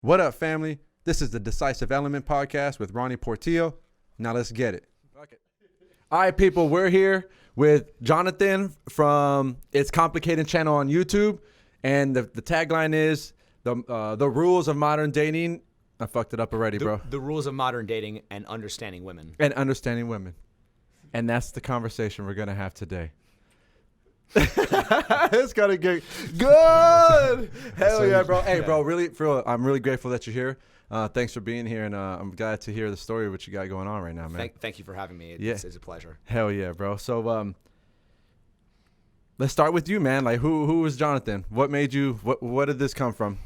What up, family? This is the Decisive Element podcast with Ronnie Portillo. Now let's get it. Okay. All right, people, we're here with Jonathan from It's Complicated channel on YouTube. And the tagline is the rules of modern dating. I fucked it up already, bro. The rules of modern dating and understanding women. And understanding women. And that's the conversation we're going to have today. It's gonna get good. Hell yeah, bro. Hey, bro, really, I'm really grateful that you're here. Thanks for being here, and I'm glad to hear the story of what you got going on right now, man. Thank you for having me. It's a pleasure. Hell yeah, bro. So let's start with you, man. Like, who was Jonathan? What made you? What did this come from?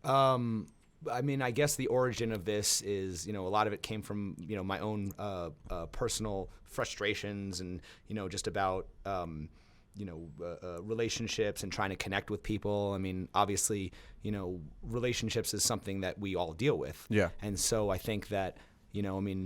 I mean, I guess the origin of this is, a lot of it came from, my own personal frustrations and, just about relationships and trying to connect with people. I mean, obviously, relationships is something that we all deal with. Yeah. And so I think that,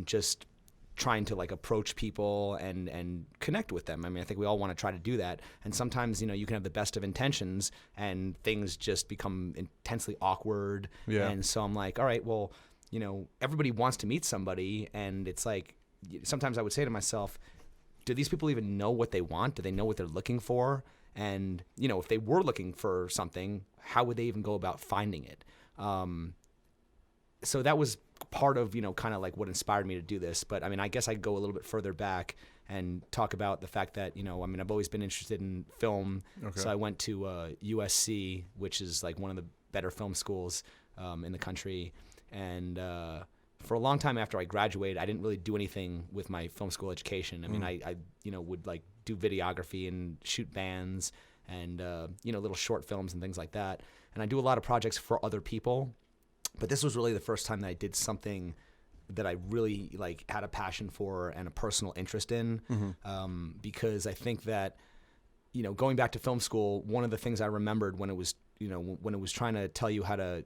just trying to approach people and connect with them. I mean, I think we all want to try to do that. And sometimes, you can have the best of intentions and things just become intensely awkward. Yeah. And so I'm like, all right, well, everybody wants to meet somebody. And it's like, sometimes I would say to myself, do these people even know what they want? Do they know what they're looking for? And, if they were looking for something, how would they even go about finding it? So that was part of, kind of like what inspired me to do this. But I mean, I guess I'd go a little bit further back and talk about the fact that, I've always been interested in film. Okay. So I went to USC, which is like one of the better film schools in the country. And for a long time after I graduated, I didn't really do anything with my film school education. I mean, I would do videography and shoot bands and, little short films and things like that. And I do a lot of projects for other people. But this was really the first time that I did something that I really had a passion for and a personal interest in. Mm-hmm. Because I think that, going back to film school, one of the things I remembered when it was trying to tell you how to,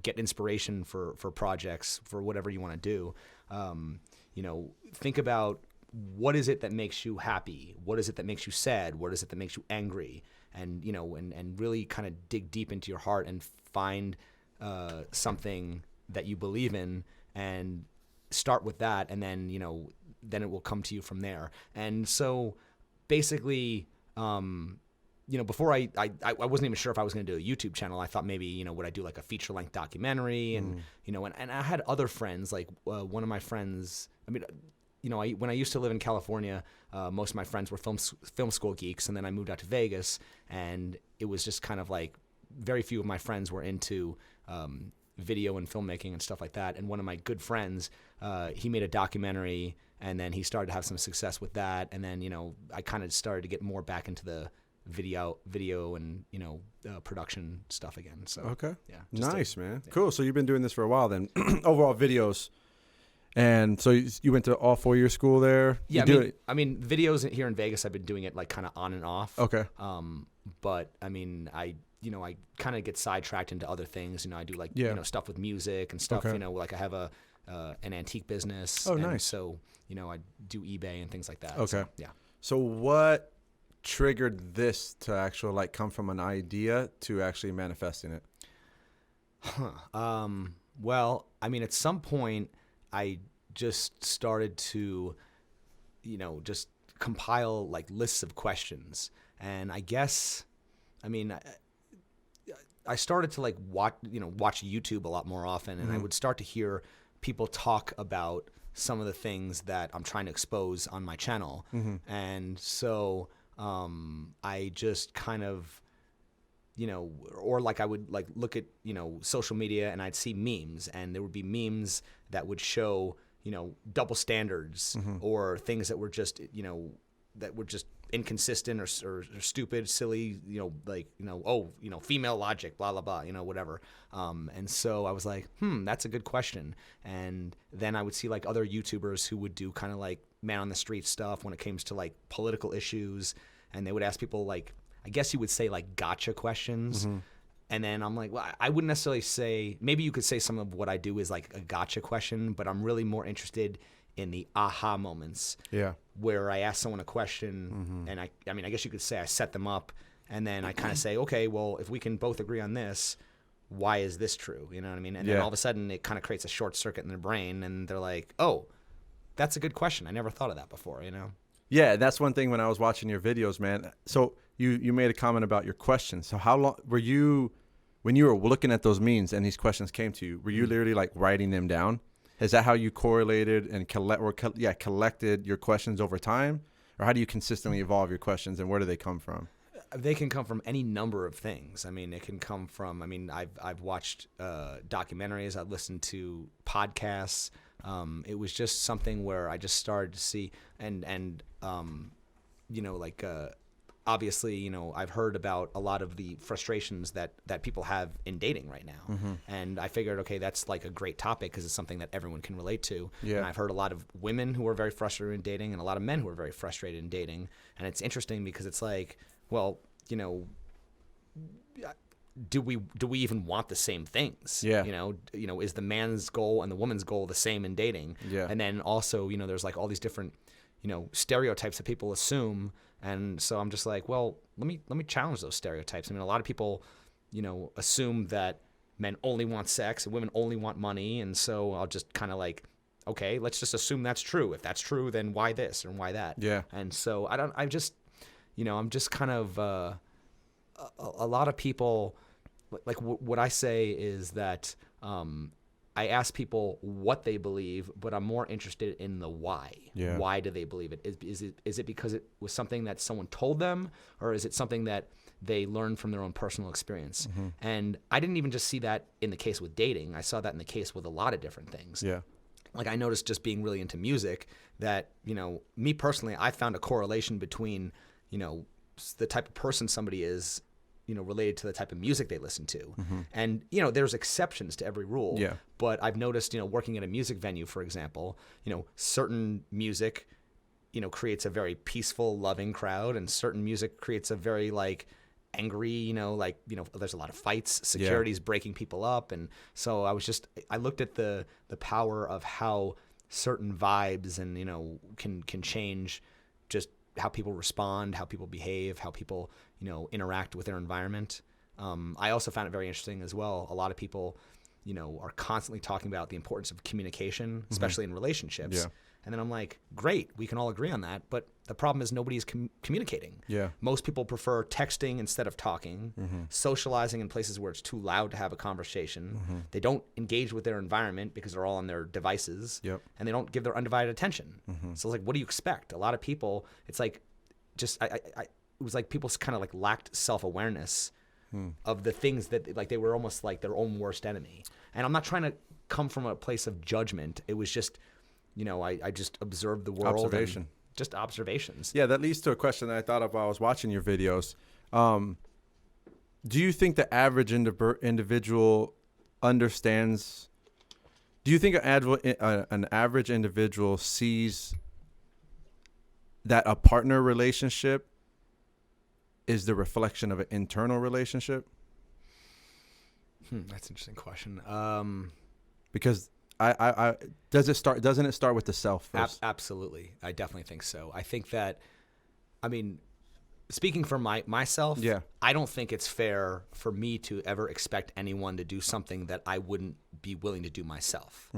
get inspiration for projects, for whatever you want to do, think about what is it that makes you happy? What is it that makes you sad? What is it that makes you angry? And, and really kind of dig deep into your heart and find something that you believe in and start with that. And then, then it will come to you from there. And so basically, before I wasn't even sure if I was going to do a YouTube channel. I thought maybe, would I do like a feature-length documentary? And, and I had other friends, like one of my friends, when I used to live in California, most of my friends were film school geeks. And then I moved out to Vegas, and it was just kind of like very few of my friends were into video and filmmaking and stuff like that. And one of my good friends, he made a documentary, and then he started to have some success with that. And then, I kind of started to get more back into the video and production stuff again. So okay, yeah, nice, man. Yeah. Cool. So you've been doing this for a while then. Overall videos, and so you went to all 4-year school there. Yeah, I mean videos here in Vegas, I've been doing it kind of on and off. Okay. But I mean I kind of get sidetracked into other things. I do stuff with music and stuff. Okay. I have an antique business. Oh, nice. So I do eBay and things like that. Okay. So, yeah. So what triggered this to actually come from an idea to actually manifesting it? Well, I mean, at some point I just started to, just compile lists of questions. And I guess, I started to watch YouTube a lot more often, and I would start to hear people talk about some of the things that I'm trying to expose on my channel. Mm-hmm. And so I just kind of, or I would look at, social media, and I'd see memes, and there would be memes that would show, double standards, mm-hmm. or things that were just, inconsistent or stupid, silly, female logic, blah, blah, blah, whatever. And so I was like, that's a good question. And then I would see other YouTubers who would do kind of man on the street stuff when it came to political issues. And they would ask people I guess you would say gotcha questions. Mm-hmm. And then I'm like, well, I wouldn't necessarily say, maybe you could say some of what I do is a gotcha question, but I'm really more interested in the aha moments. Yeah. Where I ask someone a question, mm-hmm. and I guess you could say I set them up, and then I kind of say, okay, well, if we can both agree on this, why is this true? You know what I mean? And then all of a sudden it kind of creates a short circuit in their brain, and they're like, oh, that's a good question. I never thought of that before, you know? Yeah, that's one thing when I was watching your videos, man. So you made a comment about your questions. So how long were you, when you were looking at those memes and these questions came to you, were you literally like writing them down? Is that how you correlated and collected your questions over time? Or how do you consistently evolve your questions, and where do they come from? They can come from any number of things. I mean, it can come from, I've watched documentaries, I've listened to podcasts. It was just something where I just started to see, obviously, I've heard about a lot of the frustrations that people have in dating right now. And I figured, okay, that's like a great topic because it's something that everyone can relate to. Yeah. And I've heard a lot of women who are very frustrated in dating and a lot of men who are very frustrated in dating. And it's interesting because it's like, well, do we even want the same things? Yeah. Is the man's goal and the woman's goal the same in dating? Yeah. And then also, there's like all these different, stereotypes that people assume. And so I'm just like, well, let me challenge those stereotypes. I mean, a lot of people, assume that men only want sex and women only want money. And so I'll just kind of like, okay, let's just assume that's true. If that's true, then why this and why that? Yeah. And so I'm just kind of, a lot of people, like what I say is that, I ask people what they believe, but I'm more interested in the why. Yeah. Why do they believe it? Is it because it was something that someone told them, or is it something that they learned from their own personal experience? And I didn't even just see that in the case with dating. I saw that in the case with a lot of different things. Yeah. Like I noticed just being really into music that, me personally, I found a correlation between, the type of person somebody is, related to the type of music they listen to. And, there's exceptions to every rule. Yeah. But I've noticed, working at a music venue, for example, certain music, creates a very peaceful, loving crowd, and certain music creates a very angry, there's a lot of fights, security's breaking people up. And so I looked at the power of how certain vibes and, can change just how people respond, how people behave, how people, interact with their environment. I also found it very interesting as well. A lot of people, are constantly talking about the importance of communication, especially in relationships. Yeah. And then I'm like, great, we can all agree on that. But the problem is nobody's communicating. Yeah. Most people prefer texting instead of talking, socializing in places where it's too loud to have a conversation. They don't engage with their environment because they're all on their devices. Yep. And they don't give their undivided attention. So it's like, what do you expect? A lot of people, it's like, it was like people kind of like lacked self-awareness of the things that they were almost like their own worst enemy. And I'm not trying to come from a place of judgment. It was just, I just observed the world. Observation. Just observations. Yeah, that leads to a question that I thought of while I was watching your videos. Do you think the average individual understands? Do you think an average individual sees that a partner relationship is the reflection of an internal relationship? That's an interesting question. Because doesn't it start with the self first? Absolutely. I definitely think so. I think that, speaking for myself, Yeah. I don't think it's fair for me to ever expect anyone to do something that I wouldn't be willing to do myself.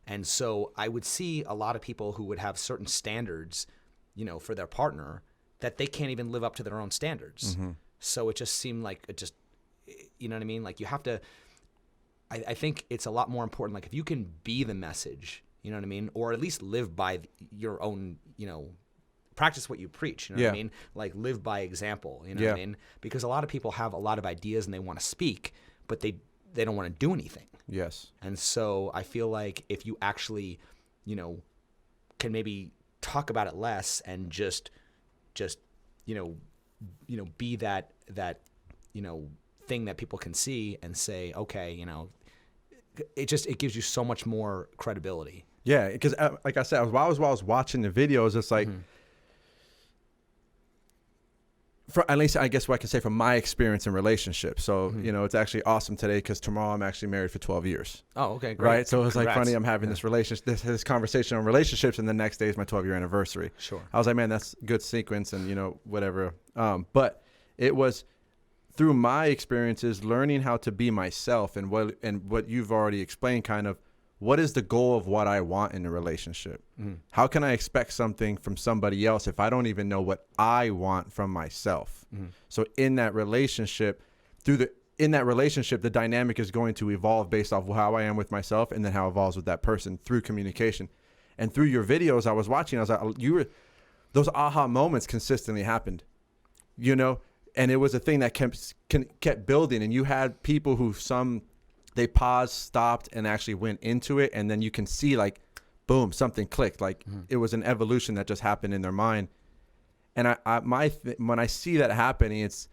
And so I would see a lot of people who would have certain standards, for their partner that they can't even live up to their own standards. So it just seemed like you know what I mean? Like you have to, I think it's a lot more important. Like if you can be the message, you know what I mean? Or at least live by your own, practice what you preach, you know what I mean? Like live by example, you know what I mean? Because a lot of people have a lot of ideas and they want to speak, but they don't want to do anything. Yes. And so I feel like if you actually, can maybe talk about it less and just be that thing that people can see and say, okay, it gives you so much more credibility. Yeah, because like I said, while I was watching the videos, it's like, at least I guess what I can say from my experience in relationships. So, it's actually awesome today because tomorrow I'm actually married for 12 years. Oh, okay, great. Right? So it's like Congrats. funny, I'm having this conversation on relationships, and the next day is my 12-year anniversary. Sure. I was like, man, that's good sequence and, whatever. But it was through my experiences, learning how to be myself, and what you've already explained, kind of what is the goal of what I want in a relationship? How can I expect something from somebody else if I don't even know what I want from myself? So in that relationship, the dynamic is going to evolve based off how I am with myself, and then how it evolves with that person through communication. And through your videos I was watching, I was like, those aha moments consistently happened, you know, and it was a thing that kept building. And you had people who they paused, stopped, and actually went into it. And then you can see, like, boom, something clicked. Like it was an evolution that just happened in their mind. And when I see that happening, it's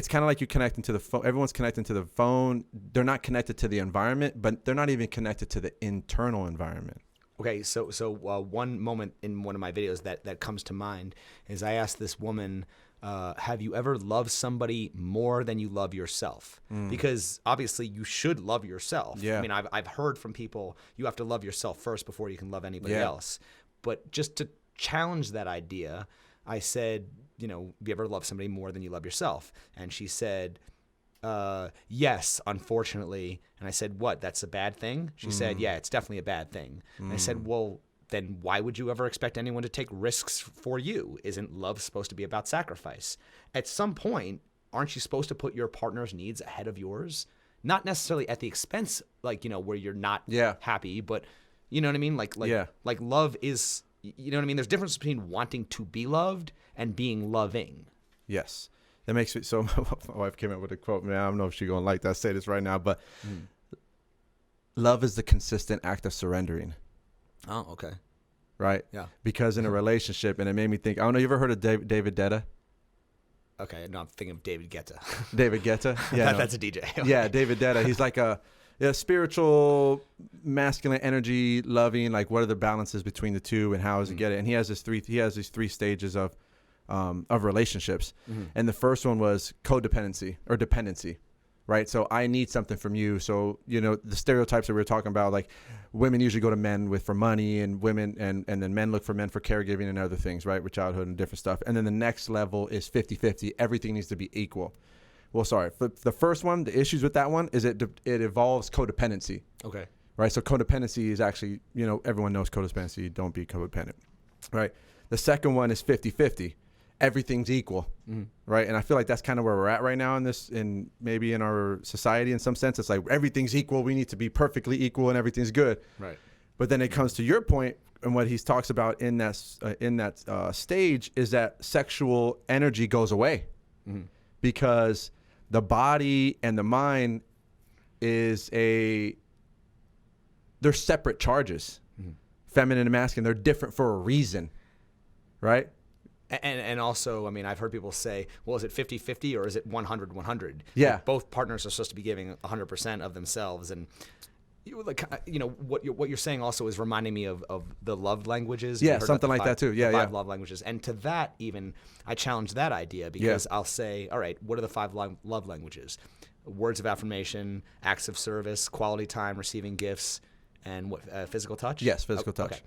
kind of like you connecting to the phone. Everyone's connecting to the phone. They're not connected to the environment, but they're not even connected to the internal environment. Okay, so one moment in one of my videos that comes to mind is I asked this woman, have you ever loved somebody more than you love yourself? Because obviously you should love yourself. Yeah. I mean, I've heard from people, you have to love yourself first before you can love anybody else. But just to challenge that idea, I said, you know, have you ever loved somebody more than you love yourself? And she said, yes, unfortunately. And I said, what? That's a bad thing? She said, yeah, it's definitely a bad thing. And I said, well, then why would you ever expect anyone to take risks for you? Isn't love supposed to be about sacrifice? At some point, aren't you supposed to put your partner's needs ahead of yours? Not necessarily at the expense, like, you know, where you're not happy, but you know what I mean? Like love is, you know what I mean? There's a difference between wanting to be loved and being loving. Yes. That makes me so. My wife came up with a quote. Man, I don't know if she's gonna like that. I say this right now, but love is the consistent act of surrendering. Oh, okay. Right. Yeah. Because in a relationship, and it made me think. I don't know. You ever heard of David Guetta? Okay, no, I'm thinking of David Guetta. David Guetta. Yeah, that's a DJ. Okay. Yeah, David Guetta. He's like a spiritual, masculine energy, loving. Like, what are the balances between the two, and how does it get it? And he has these three stages of relationships. And the first one was codependency or dependency, right? So I need something from you. So, you know, the stereotypes that we were talking about, like women usually go to men for money, and women and then men look for men for caregiving and other things, right? With childhood and different stuff. And then the next level is 50-50. Everything needs to be equal. Well, sorry. For the first one, the issues with that one is it involves codependency. Okay. Right. So codependency is actually, you know, everyone knows codependency. Don't be codependent. Right. The second one is 50-50. Everything's equal, right? And I feel like that's kind of where we're at right now in maybe in our society. In some sense, it's like everything's equal. We need to be perfectly equal, and everything's good. Right. But then it comes to your point, and what he talks about in that stage is that sexual energy goes away because the body and the mind they're separate charges, feminine and masculine. They're different for a reason, right? And also, I mean, I've heard people say, well, is it 50-50 or is it 100-100? Yeah. Like both partners are supposed to be giving 100% of themselves. And, you know, what you're saying also is reminding me of the love languages. Yeah, something like that too. Yeah, the 5 love languages. And to that even, I challenge that idea because I'll say, all right, what are the 5 love languages? Words of affirmation, acts of service, quality time, receiving gifts, and what physical touch? Yes, physical touch. Okay.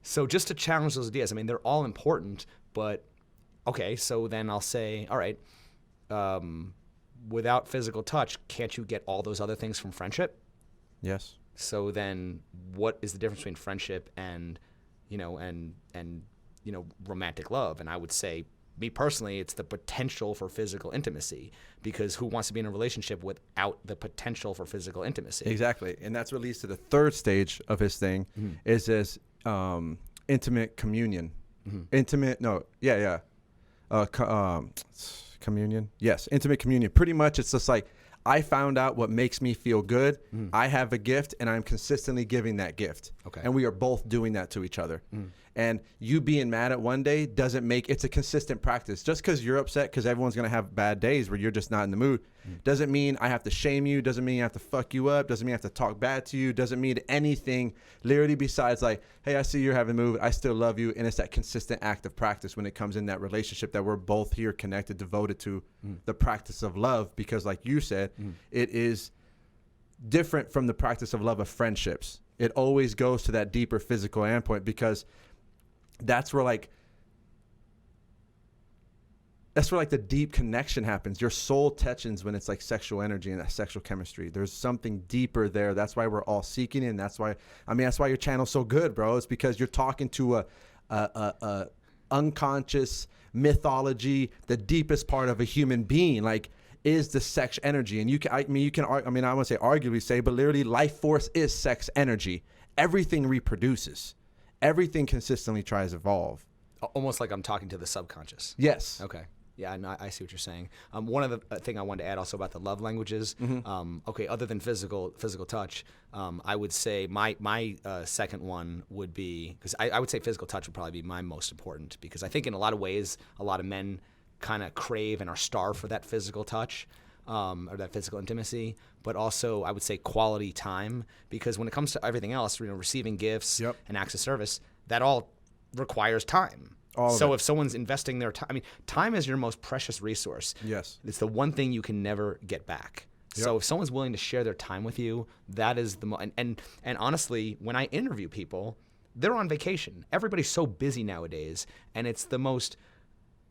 So just to challenge those ideas, I mean, they're all important, but okay, so then I'll say, all right, without physical touch, can't you get all those other things from friendship? Yes. So then what is the difference between friendship and, you know, and romantic love? And I would say, me personally, it's the potential for physical intimacy, because who wants to be in a relationship without the potential for physical intimacy? Exactly. And that's what leads to the third stage of his thing is this intimate communion. Communion. Yes, intimate communion. Pretty much it's just like, I found out what makes me feel good. I have a gift, and I'm consistently giving that gift. Okay. And we are both doing that to each other. And you being mad at one day doesn't make it's a consistent practice. Just because you're upset, because everyone's going to have bad days where you're just not in the mood, doesn't mean I have to shame you. Doesn't mean I have to fuck you up. Doesn't mean I have to talk bad to you. Doesn't mean anything literally besides like, hey, I see you're having a mood. I still love you. And it's that consistent act of practice when it comes in that relationship that we're both here connected, devoted to the practice of love. Because like you said, it is different from the practice of love of friendships. It always goes to that deeper physical endpoint, because that's where like that's where like the deep connection happens. Your soul touches when it's like sexual energy and that sexual chemistry. There's something deeper there. That's why we're all seeking it. And that's why, that's why your channel's so good, bro. It's because you're talking to a unconscious mythology, the deepest part of a human being, like is the sex energy. And I won't say arguably say, but literally life force is sex energy. Everything reproduces. Everything consistently tries to evolve. Almost like I'm talking to the subconscious. Yes. Okay. Yeah, I see what you're saying. One of the thing I wanted to add also about the love languages. Okay, other than physical touch, I would say my second one would be, because I would say physical touch would probably be my most important, because I think in a lot of ways a lot of men kind of crave and are starved for that physical touch. Or that physical intimacy, but also I would say quality time, because when it comes to everything else, receiving gifts and acts of service, that all requires time. So if someone's investing their time, time is your most precious resource. Yes. It's the one thing you can never get back. Yep. So if someone's willing to share their time with you, that is the most, and honestly, when I interview people, they're on vacation. Everybody's so busy nowadays, and it's the most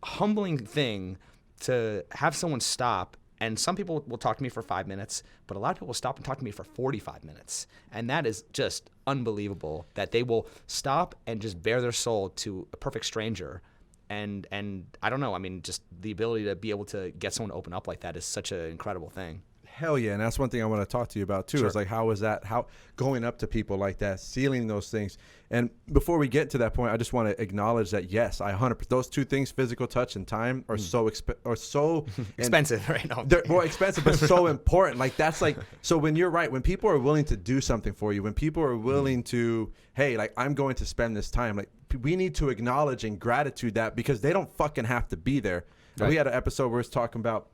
humbling thing to have someone stop. And some people will talk to me for 5 minutes, but a lot of people will stop and talk to me for 45 minutes. And that is just unbelievable, that they will stop and just bare their soul to a perfect stranger. And I don't know, just the ability to be able to get someone to open up like that is such an incredible thing. Hell yeah. And that's one thing I want to talk to you about too. Sure. Is like, how going up to people like that, sealing those things. And before we get to that point, I just want to acknowledge that, yes, I 100%, those two things, physical touch and time, are so expensive right now. They're more expensive, but so important. Like, that's like, so when you're right, when people are willing to do something for you, when people are willing to, hey, like, I'm going to spend this time, like, we need to acknowledge and gratitude that, because they don't fucking have to be there. Right. We had an episode where it's talking about,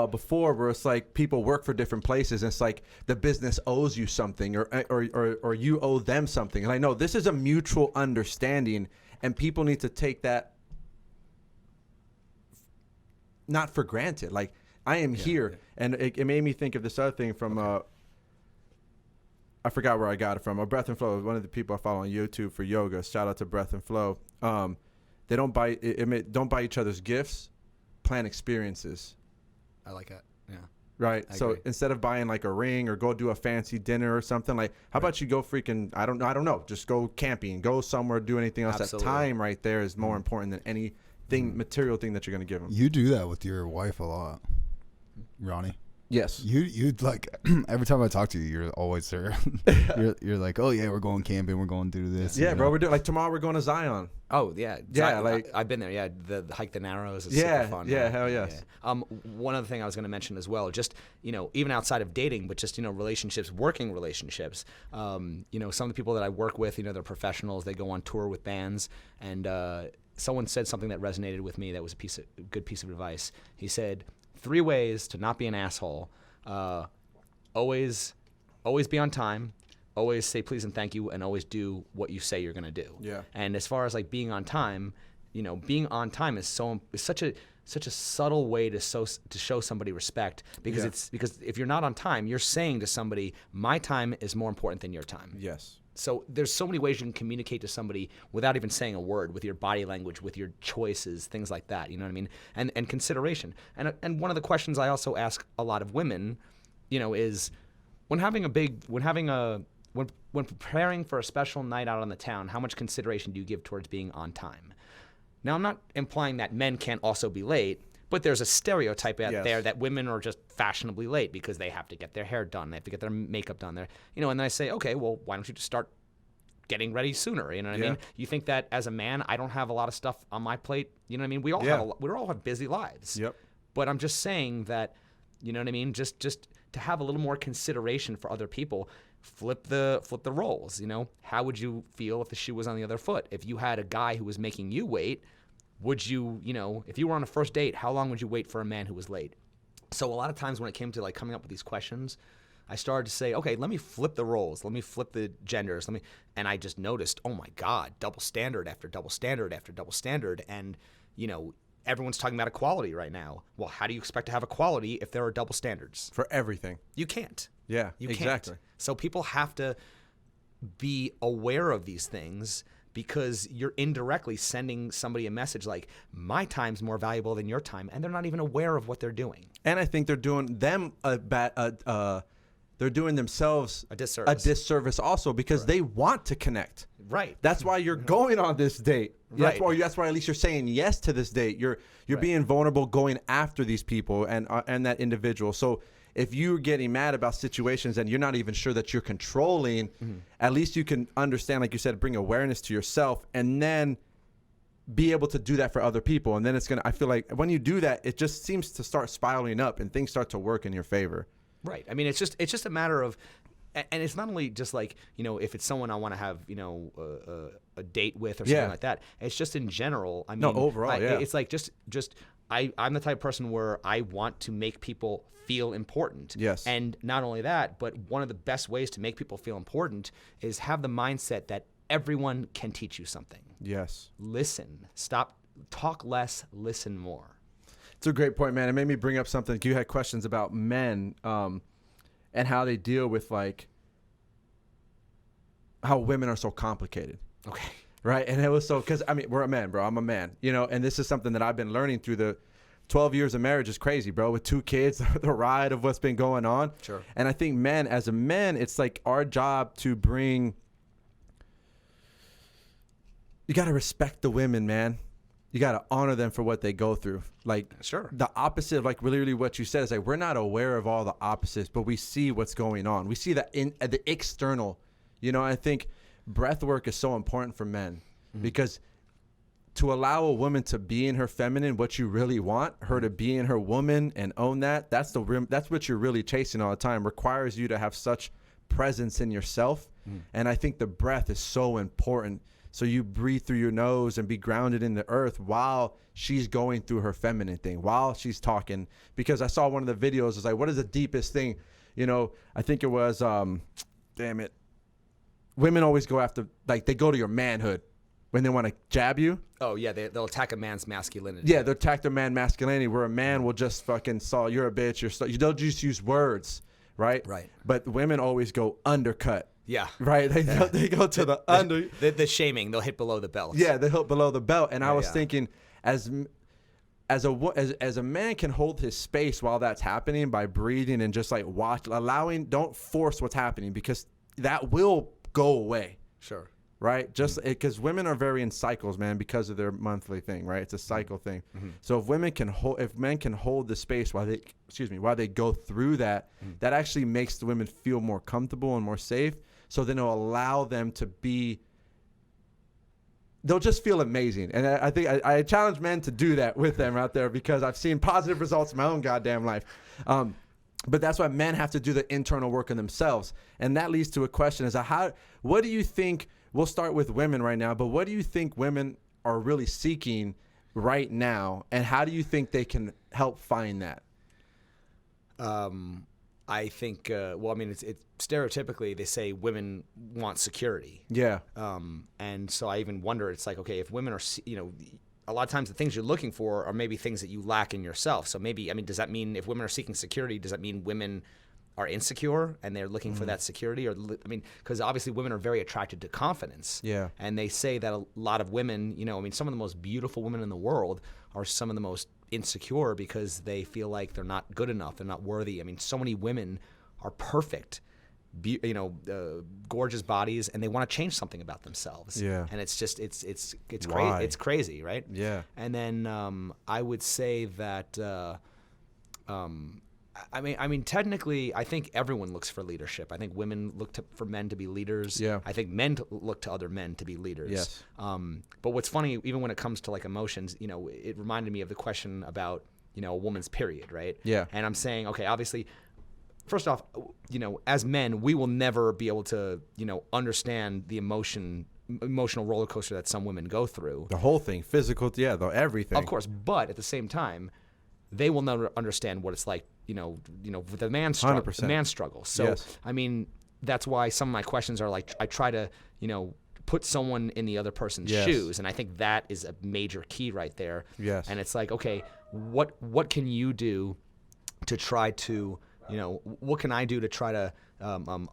before, where it's like people work for different places, and it's like the business owes you something, or you owe them something. And I know this is a mutual understanding, and people need to take that not for granted. Like, I am here, and it made me think of this other thing from I forgot where I got it from. Breath and Flow, one of the people I follow on YouTube for yoga. Shout out to Breath and Flow. They don't buy each other's gifts, plan experiences. I like that. Yeah. Right. So instead of buying like a ring or go do a fancy dinner or something, like, how about you go freaking, I don't know, just go camping, go somewhere, do anything else. Absolutely. That time right there is more important than anything material thing that you're going to give them. You do that with your wife a lot, Ronnie. Yes. You'd like, every time I talk to you, you're always there. you're like, oh yeah, we're going camping, we're going to do this. Yeah, bro, we're doing, like, tomorrow we're going to Zion. Oh yeah, yeah. Like, I've been there. Yeah, the hike the Narrows is super fun. Yeah, hell yes. Yeah. One other thing I was going to mention as well, just even outside of dating, but just relationships, working relationships. Some of the people that I work with, they're professionals. They go on tour with bands, and someone said something that resonated with me. That was a good piece of advice. He said, 3 ways to not be an asshole. Always be on time. Always say please and thank you, and always do what you say you're going to do. Yeah. And as far as like being on time, being on time is such a subtle way to show somebody respect, because because if you're not on time, you're saying to somebody, my time is more important than your time. Yes. So there's so many ways you can communicate to somebody without even saying a word, with your body language, with your choices, things like that. You know what I mean? And consideration. And one of the questions I also ask a lot of women, is when preparing for a special night out on the town, how much consideration do you give towards being on time? Now, I'm not implying that men can't also be late, but there's a stereotype out there that women are just fashionably late because they have to get their hair done, they have to get their makeup done there. And then I say, okay, well, why don't you just start getting ready sooner? You know what I mean? You think that as a man, I don't have a lot of stuff on my plate? You know what I mean? We all have busy lives. Yep. But I'm just saying that, you know what I mean? Just to have a little more consideration for other people. Flip the roles. How would you feel if the shoe was on the other foot? If you had a guy who was making you wait, would you, if you were on a first date, how long would you wait for a man who was late? So a lot of times when it came to like coming up with these questions, I started to say, okay, let me flip the roles. Let me flip the genders. And I just noticed, oh my God, double standard after double standard after double standard. And, everyone's talking about equality right now. Well, how do you expect to have equality if there are double standards? For everything. You can't. Yeah, you exactly. Can't. So people have to be aware of these things, because you're indirectly sending somebody a message like, my time's more valuable than your time, and they're not even aware of what they're doing. And I think they're doing them they're doing themselves a disservice also, because they want to connect. Right. That's why you're going on this date. Right. That's why at least you're saying yes to this date. You're being vulnerable, going after these people and that individual. So if you're getting mad about situations and you're not even sure that you're controlling, at least you can understand, like you said, bring awareness to yourself, and then be able to do that for other people. And then I feel like when you do that, it just seems to start spiraling up and things start to work in your favor. Right. I mean, it's just a matter of, and it's not only just like, if it's someone I want to have, a date with or something like that. It's just in general. I mean, overall, it's like I'm the type of person where I want to make people feel important. Yes. And not only that, but one of the best ways to make people feel important is have the mindset that everyone can teach you something. Yes. Listen. Stop. Talk less. Listen more. It's a great point, man. It made me bring up something. You had questions about men and how they deal with, like, how women are so complicated. Okay. Right? And it was because, I mean, we're a man, bro. I'm a man, and this is something that I've been learning through the 12 years of marriage. Is crazy, bro, with 2 kids, the ride of what's been going on. Sure. And I think as a man, it's like our job to bring, you got to respect the women, man. You got to honor them for what they go through. Like, sure. The opposite of, like, literally what you said is, like, we're not aware of all the opposites, but we see what's going on. We see that in the external. I think breath work is so important for men because to allow a woman to be in her feminine, what you really want her to be in her woman and own that's what you're really chasing all the time, requires you to have such presence in yourself. And I think the breath is so important. So you breathe through your nose and be grounded in the earth while she's going through her feminine thing, while she's talking. Because I saw one of the videos, it's like, what is the deepest thing? I think it was, women always go after, like, they go to your manhood when they want to jab you. Oh, yeah, they'll attack a man's masculinity. Yeah, they'll attack their man masculinity, where a man will just fucking you're a bitch. They'll just use words, right? Right. But women always go undercut. Yeah. Right? They go to the under. The shaming, they'll hit below the belt. Yeah, they hit below the belt. And I was thinking, as a man can hold his space while that's happening by breathing and just, like, don't force what's happening, because that will go away. Sure. Right? Just because women are very in cycles, man, because of their monthly thing, right? It's a cycle thing. So if men can hold the space while they go through that, that actually makes the women feel more comfortable and more safe. So then it'll allow them to they'll just feel amazing. And I think I challenge men to do that with them out there, because I've seen positive results in my own goddamn life. But that's why men have to do the internal work on themselves. And that leads to a question what do you think, we'll start with women right now, but what do you think women are really seeking right now? And how do you think they can help find that? I think, it's stereotypically, they say women want security. Yeah. And so I even wonder, it's like, okay, if women are, a lot of times the things you're looking for are maybe things that you lack in yourself. So maybe, does that mean if women are seeking security, does that mean women are insecure and they're looking for that security? Or, because obviously women are very attracted to confidence. Yeah. And they say that a lot of women, some of the most beautiful women in the world are some of the most insecure because they feel like they're not good enough, they're not worthy. So many women are perfect, gorgeous bodies, and they want to change something about themselves. Yeah. And it's just it's crazy. It's crazy, right? Yeah. And then I would say that technically, I think everyone looks for leadership. I think women look for men to be leaders. Yeah. I think men look to other men to be leaders. Yes. But what's funny, even when it comes to, like, emotions, it reminded me of the question about, a woman's period, right? Yeah. And I'm saying, okay, obviously, first off, as men, we will never be able to, understand the emotional roller coaster that some women go through. The whole thing, physical, everything. Of course, but at the same time, they will never understand what it's like, with the man struggle. So, yes. That's why some of my questions are like, I try to, put someone in the other person's shoes. And I think that is a major key right there. Yes. And it's like, okay, what can you do to try to what can I do to try to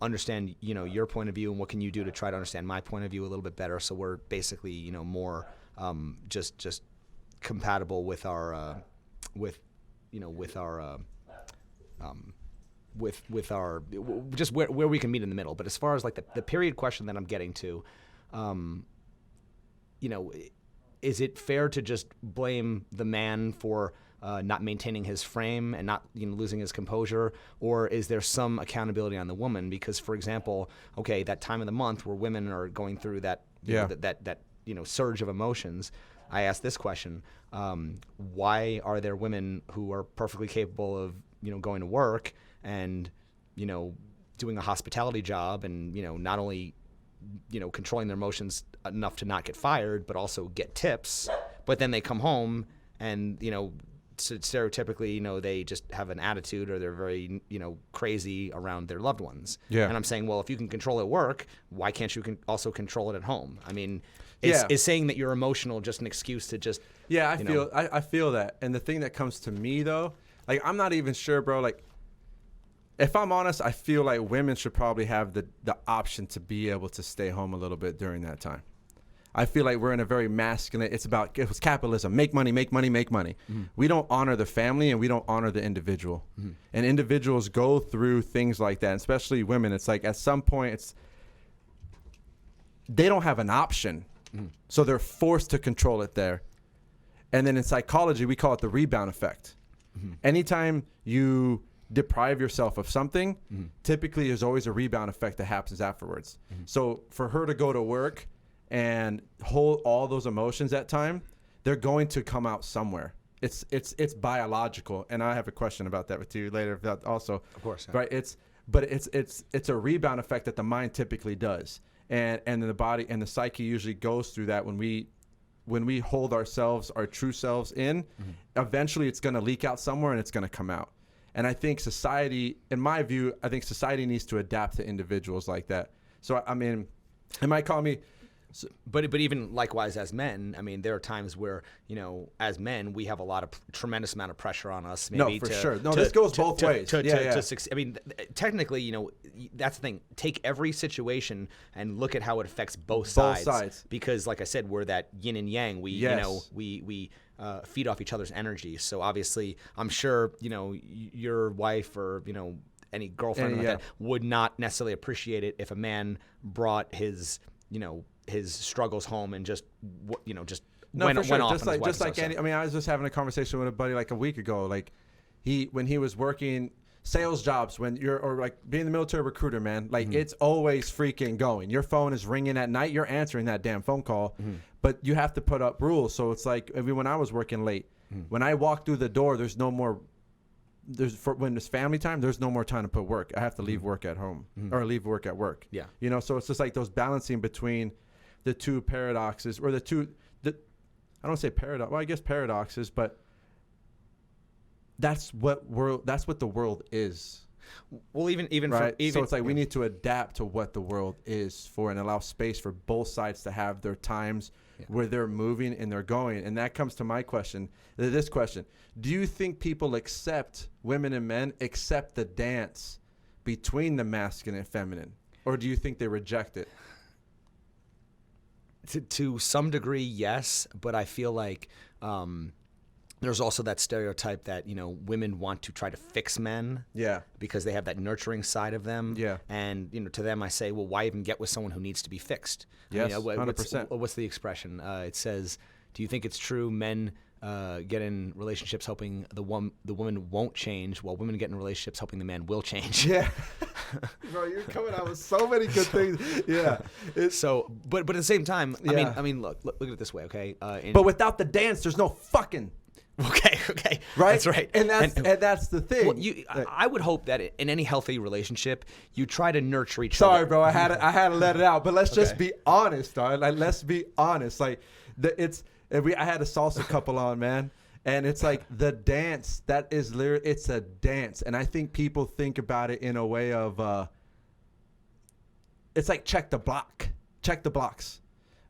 understand, your point of view, and what can you do to try to understand my point of view a little bit better, so we're basically, more just compatible with our with our just where we can meet in the middle. But as far as like the period question that I'm getting to, is it fair to just blame the man for not maintaining his frame and not losing his composure, or is there some accountability on the woman? Because, for example, okay, that time of the month where women are going through that that surge of emotions, I ask this question: why are there women who are perfectly capable of going to work and doing a hospitality job and not only controlling their emotions enough to not get fired, but also get tips, but then they come home and stereotypically, they just have an attitude, or they're very, crazy around their loved ones. Yeah. And I'm saying, well, if you can control it at work, why can't you also control it at home? I mean, is saying that you're emotional just an excuse to just? Yeah, I feel that. And the thing that comes to me though, like, I'm not even sure, bro. Like, if I'm honest, I feel like women should probably have the option to be able to stay home a little bit during that time. I feel like we're in a very masculine, it was capitalism, make money, make money, make money. Mm-hmm. We don't honor the family and we don't honor the individual. Mm-hmm. And individuals go through things like that, especially women. It's like at some point, they don't have an option. Mm-hmm. So they're forced to control it there. And then in psychology, we call it the rebound effect. Mm-hmm. Anytime you deprive yourself of something, mm-hmm. typically there's always a rebound effect that happens afterwards. Mm-hmm. So for her to go to work and hold all those emotions at time, they're going to come out somewhere. It's biological, and I have a question about that with you later. That also, of course, yeah. Right? It's a rebound effect that the mind typically does, and then the body and the psyche usually goes through that when we hold ourselves, our true selves in. Mm-hmm. Eventually, it's going to leak out somewhere, and it's going to come out. And I think society, in my view, society needs to adapt to individuals like that. So I mean, it might call me. So, but even likewise as men, I mean, there are times where, as men, we have tremendous amount of pressure on us. Maybe no, for sure. No, this goes both ways. To succeed. I mean, technically, that's the thing. Take every situation and look at how it affects both sides. Because, like I said, we're that yin and yang. We feed off each other's energy. So obviously, I'm sure, your wife or, any girlfriend that would not necessarily appreciate it if a man brought his struggles home and just went off. Just like any. I mean, I was just having a conversation with a buddy like a week ago. Like, when he was working sales jobs, or being the military recruiter, man. Like, mm-hmm. it's always freaking going. Your phone is ringing at night. You're answering that damn phone call, mm-hmm. but you have to put up rules. So it's like when I was working late, mm-hmm. when I walk through the door, there's no more. When it's family time, there's no more time to put work. I have to leave mm-hmm. work at home mm-hmm. or leave work at work. Yeah, So it's just like those balancing between the two paradoxes, or I don't say paradox. Well, I guess paradoxes, but that's what the world is. Well, even right. So it's like we need to adapt to what the world is and allow space for both sides to have their times where they're moving and they're going. And that comes to my question. This question: do you think women and men accept the dance between the masculine and feminine, or do you think they reject it? To some degree, yes, but I feel like there's also that stereotype that women want to try to fix men, because they have that nurturing side of them, and to them I say, well, why even get with someone who needs to be fixed? Yes, 100%. What's the expression? It says, do you think it's true men get in relationships hoping the woman won't change, while women get in relationships hoping the man will change? Yeah. Bro, you're coming out with so many good things. Yeah. But at the same time, I mean, look at it this way, okay? But without the dance, there's no fucking. Okay. Right? That's right. And that's the thing. Well, I would hope that in any healthy relationship, you try to nurture each other. Sorry, bro, I had to let it out. But let's just be honest, dog. Like, let's be honest. Like, I had a salsa couple on, man. And it's like the dance, that is literally, it's a dance. And I think people think about it in a way of, it's like check the blocks.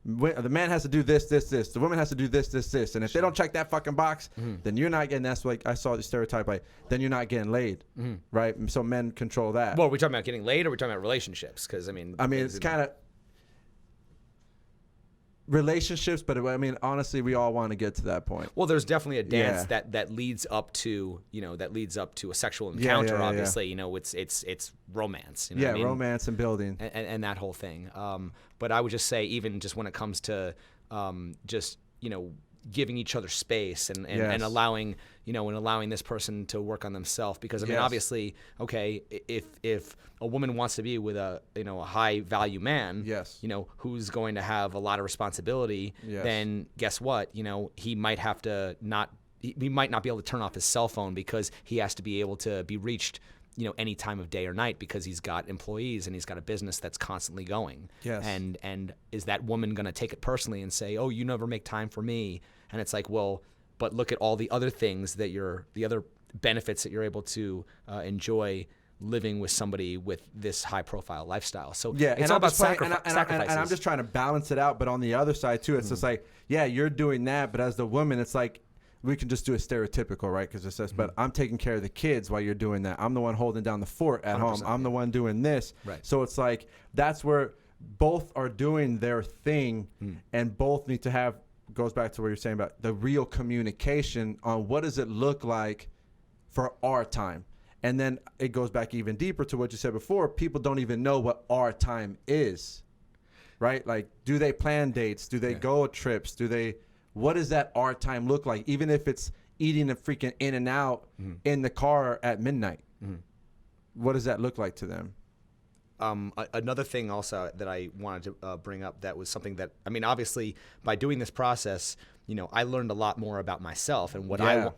The man has to do this, this, this. The woman has to do this, this, this. And if they don't check that fucking box, then you're not getting. That's like I saw the stereotype. Like then you're not getting laid, right? So men control that. Well, are we talking about getting laid, or are we talking about relationships? Because I mean, it's kind of relationships, but I mean, honestly, we all want to get to that point. Well, there's definitely a dance that leads up to a sexual encounter. Obviously, you know, it's romance. You know what I mean? Romance and building and that whole thing. But I would just say, even just when it comes to just giving each other space and allowing this person to work on themselves, because I mean obviously, okay, if a woman wants to be with a high value man, who's going to have a lot of responsibility, then guess what, he might not be able to turn off his cell phone because he has to be able to be reached any time of day or night, because he's got employees and he's got a business that's constantly going. Yes. And is that woman going to take it personally and say, oh, you never make time for me? And it's like, well, but look at all the other things the other benefits that you're able to enjoy living with somebody with this high profile lifestyle. So it's all about sacrifices. And I'm just trying to balance it out. But on the other side too, it's just like, you're doing that. But as the woman, it's like, we can just do a stereotypical, right? Because it says, but I'm taking care of the kids while you're doing that. I'm the one holding down the fort at home. I'm the one doing this. Right. So it's like, that's where both are doing their thing, and both need to have, goes back to what you're saying about the real communication on what does it look like for our time. And then it goes back even deeper to what you said before. People don't even know what our time is, right? Like, do they plan dates? Do they go trips? What does that our time look like? Even if it's eating a freaking In-N-Out in the car at midnight, what does that look like to them? Another thing also that I wanted to bring up, that was something that, I mean, obviously by doing this process, I learned a lot more about myself and what I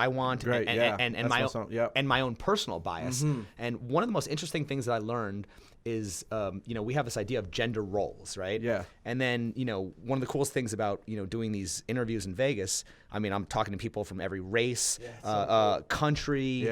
want, and my own personal bias. And one of the most interesting things that I learned is, we have this idea of gender roles, right? Yeah. And then, one of the coolest things about, doing these interviews in Vegas, I mean, I'm talking to people from every race, country,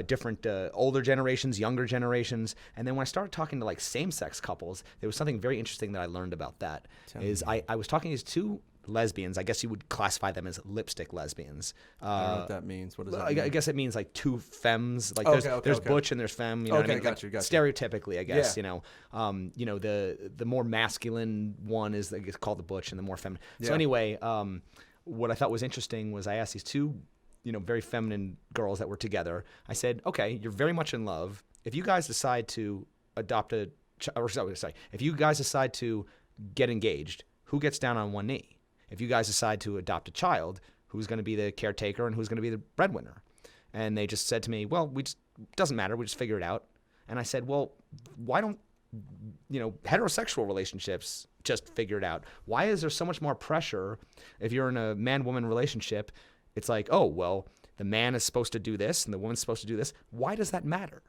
different older generations, younger generations. And then when I started talking to like same-sex couples, there was something very interesting that I learned about that. I was talking to these two lesbians. I guess you would classify them as lipstick lesbians. I don't know what that means. What does that mean? I guess it means like two femmes. Like there's butch and there's femme. You know what I mean? Got you. Stereotypically, I guess. The more masculine one is, I guess, called the butch, and the more feminine. So anyway, what I thought was interesting was I asked these two, very feminine girls that were together. I said, okay, you're very much in love. If you guys decide to adopt if you guys decide to get engaged, who gets down on one knee? If you guys decide to adopt a child, who's going to be the caretaker and who's going to be the breadwinner? And they just said to me, well, doesn't matter. We just figure it out. And I said, well, why don't, heterosexual relationships just figure it out? Why is there so much more pressure if you're in a man-woman relationship? It's like, oh, well, the man is supposed to do this and the woman's supposed to do this. Why does that matter?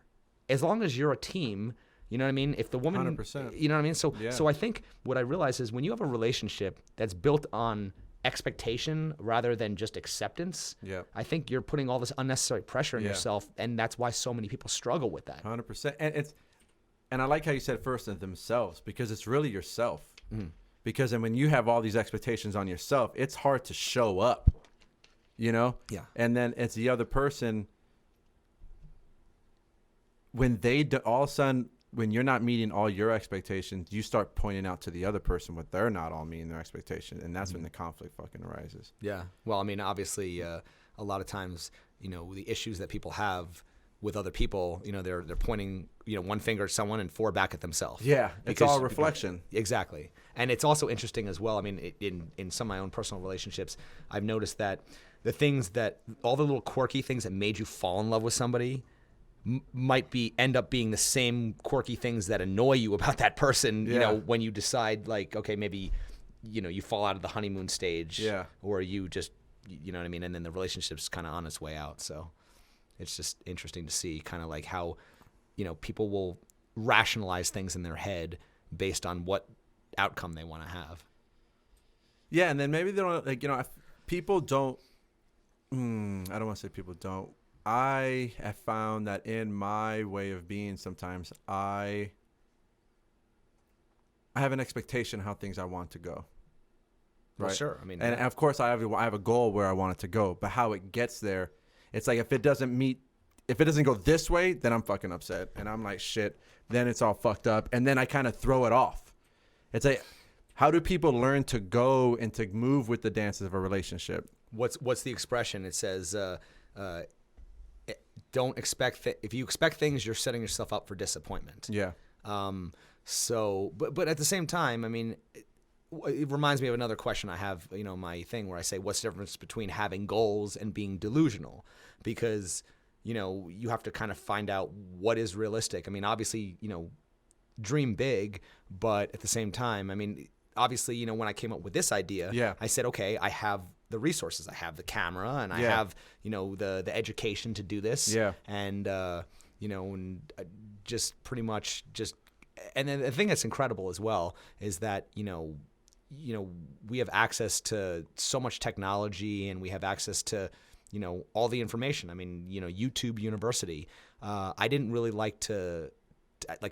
As long as you're a team, you know what I mean? If the woman, 100%. You know what I mean? So I think what I realize is when you have a relationship that's built on expectation rather than just acceptance, I think you're putting all this unnecessary pressure on yourself, and that's why so many people struggle with that. 100%. And I like how you said first in themselves, because it's really yourself. Because then when you have all these expectations on yourself, it's hard to show up, Yeah. And then it's the other person, when they all of a sudden, when you're not meeting all your expectations, you start pointing out to the other person what they're not all meeting their expectations, and that's when the conflict fucking arises. Yeah. Well, I mean, obviously, a lot of times, the issues that people have with other people, they're pointing, one finger at someone and four back at themselves. Yeah, it's all reflection. Exactly. And it's also interesting as well. I mean, in some of my own personal relationships, I've noticed that all the little quirky things that made you fall in love with somebody might end up being the same quirky things that annoy you about that person, when you decide, like, okay, maybe, you fall out of the honeymoon stage, or you just, you know what I mean? And then the relationship's kind of on its way out. So it's just interesting to see kind of like how, people will rationalize things in their head based on what outcome they want to have. Yeah. And then maybe they don't, like, people don't, I don't want to say people don't. I have found that in my way of being, sometimes I have an expectation how things I want to go. Well, sure. I mean, and of course I have a goal where I want it to go, but how it gets there, it's like if it doesn't go this way, then I'm fucking upset, and I'm like shit. Then it's all fucked up, and then I kind of throw it off. It's like, how do people learn to go and to move with the dances of a relationship? What's the expression? It says, don't expect if you expect things, you're setting yourself up for disappointment. Yeah. So, but at the same time, I mean, it reminds me of another question I have, my thing where I say, what's the difference between having goals and being delusional? Because, you have to kind of find out what is realistic. I mean, obviously, dream big, but at the same time, I mean, obviously, when I came up with this idea, I said, okay, I have the resources, I have the camera, and I have, the education to do this. Yeah. And, and just pretty much and then the thing that's incredible as well is that, we have access to so much technology, and we have access to, all the information. I mean, YouTube University. I didn't really like to,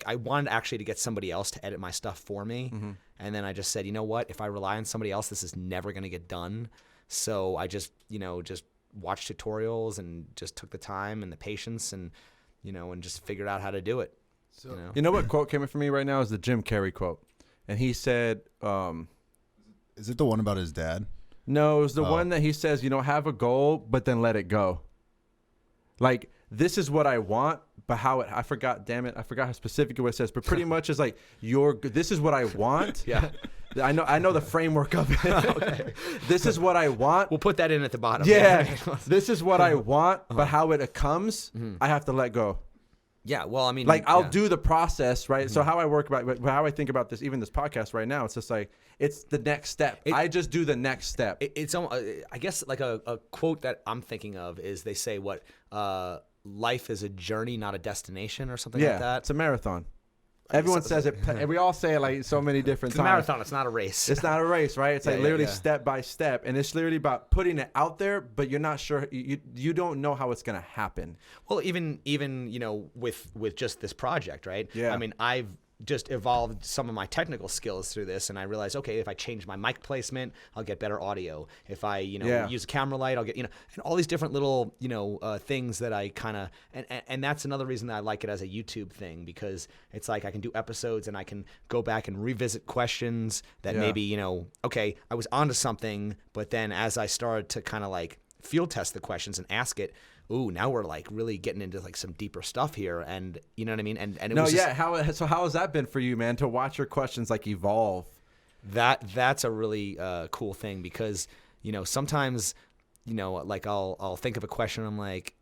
I wanted actually to get somebody else to edit my stuff for me. Mm-hmm. And then I just said, you know what, if I rely on somebody else, this is never going to get done. So I just, just watched tutorials and just took the time and the patience and, and just figured out how to do it. So, you know what quote came in for me right now is the Jim Carrey quote. And he said, is it the one about his dad? No, it was the one that he says, have a goal, but then let it go. Like, this is what I want, but I forgot how specific what it says, but pretty much is like, this is what I want. Yeah. I know the framework of it. Okay. This is what I want. We'll put that in at the bottom. Yeah. This is what I want, but how it comes, I have to let go. Yeah, well, I mean, I'll do the process, right? Mm-hmm. So how I think about this, even this podcast right now, it's just like, it's the next step. I just do the next step. I guess like a quote that I'm thinking of is they say life is a journey, not a destination, or something like that. It's a marathon. Everyone says it, and we all say it like so many different times. It's a marathon. It's not a race. It's not a race, right? It's like literally step by step, and it's literally about putting it out there, but you're not sure. You don't know how it's gonna happen. Well, even with just this project, right? Yeah. I mean, I've just evolved some of my technical skills through this, and I realized, okay, if I change my mic placement, I'll get better audio. If I use a camera light, I'll get and all these different little things that I kind of and that's another reason that I like it as a YouTube thing, because it's like I can do episodes and I can go back and revisit questions that maybe okay, I was onto something, but then as I started to kind of like field test the questions and ask it, ooh, now we're like really getting into like some deeper stuff here, and you know what I mean? And it was how has that been for you, man, to watch your questions like evolve? That's a really cool thing, because sometimes like I'll think of a question, I'm like,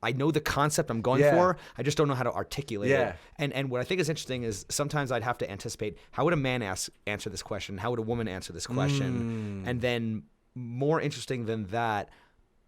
I know the concept I'm going for, I just don't know how to articulate it. And what I think is interesting is sometimes I'd have to anticipate, how would a man answer this question? How would a woman answer this question? And then more interesting than that,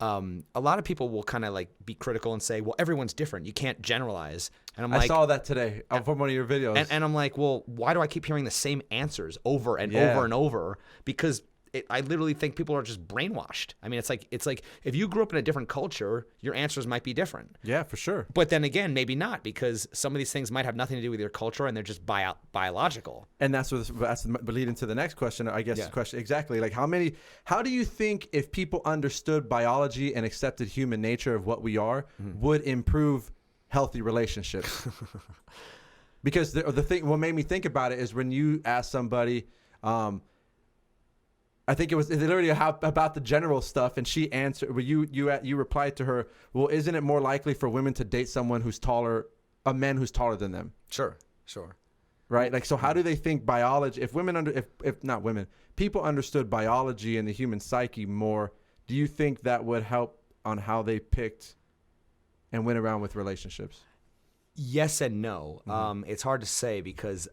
a lot of people will kind of like be critical and say, well, everyone's different. You can't generalize. And I'm like, I saw that today from one of your videos. And I'm like, well, why do I keep hearing the same answers over and over and over? Because I literally think people are just brainwashed. I mean, it's like if you grew up in a different culture, your answers might be different. Yeah, for sure. But then again, maybe not, because some of these things might have nothing to do with your culture, and they're just biological. And that's leading to the next question, I guess. Question exactly. Like, how do you think if people understood biology and accepted human nature of what we are, would improve healthy relationships? Because the thing, what made me think about it is when you ask somebody, I think it was literally about the general stuff, and she answered. Well, you replied to her, well, isn't it more likely for women to date someone who's taller, a man who's taller than them? Sure. Right. Like, so how do they think biology? If not women, people understood biology and the human psyche more, do you think that would help on how they picked and went around with relationships? Yes and no. It's hard to say, because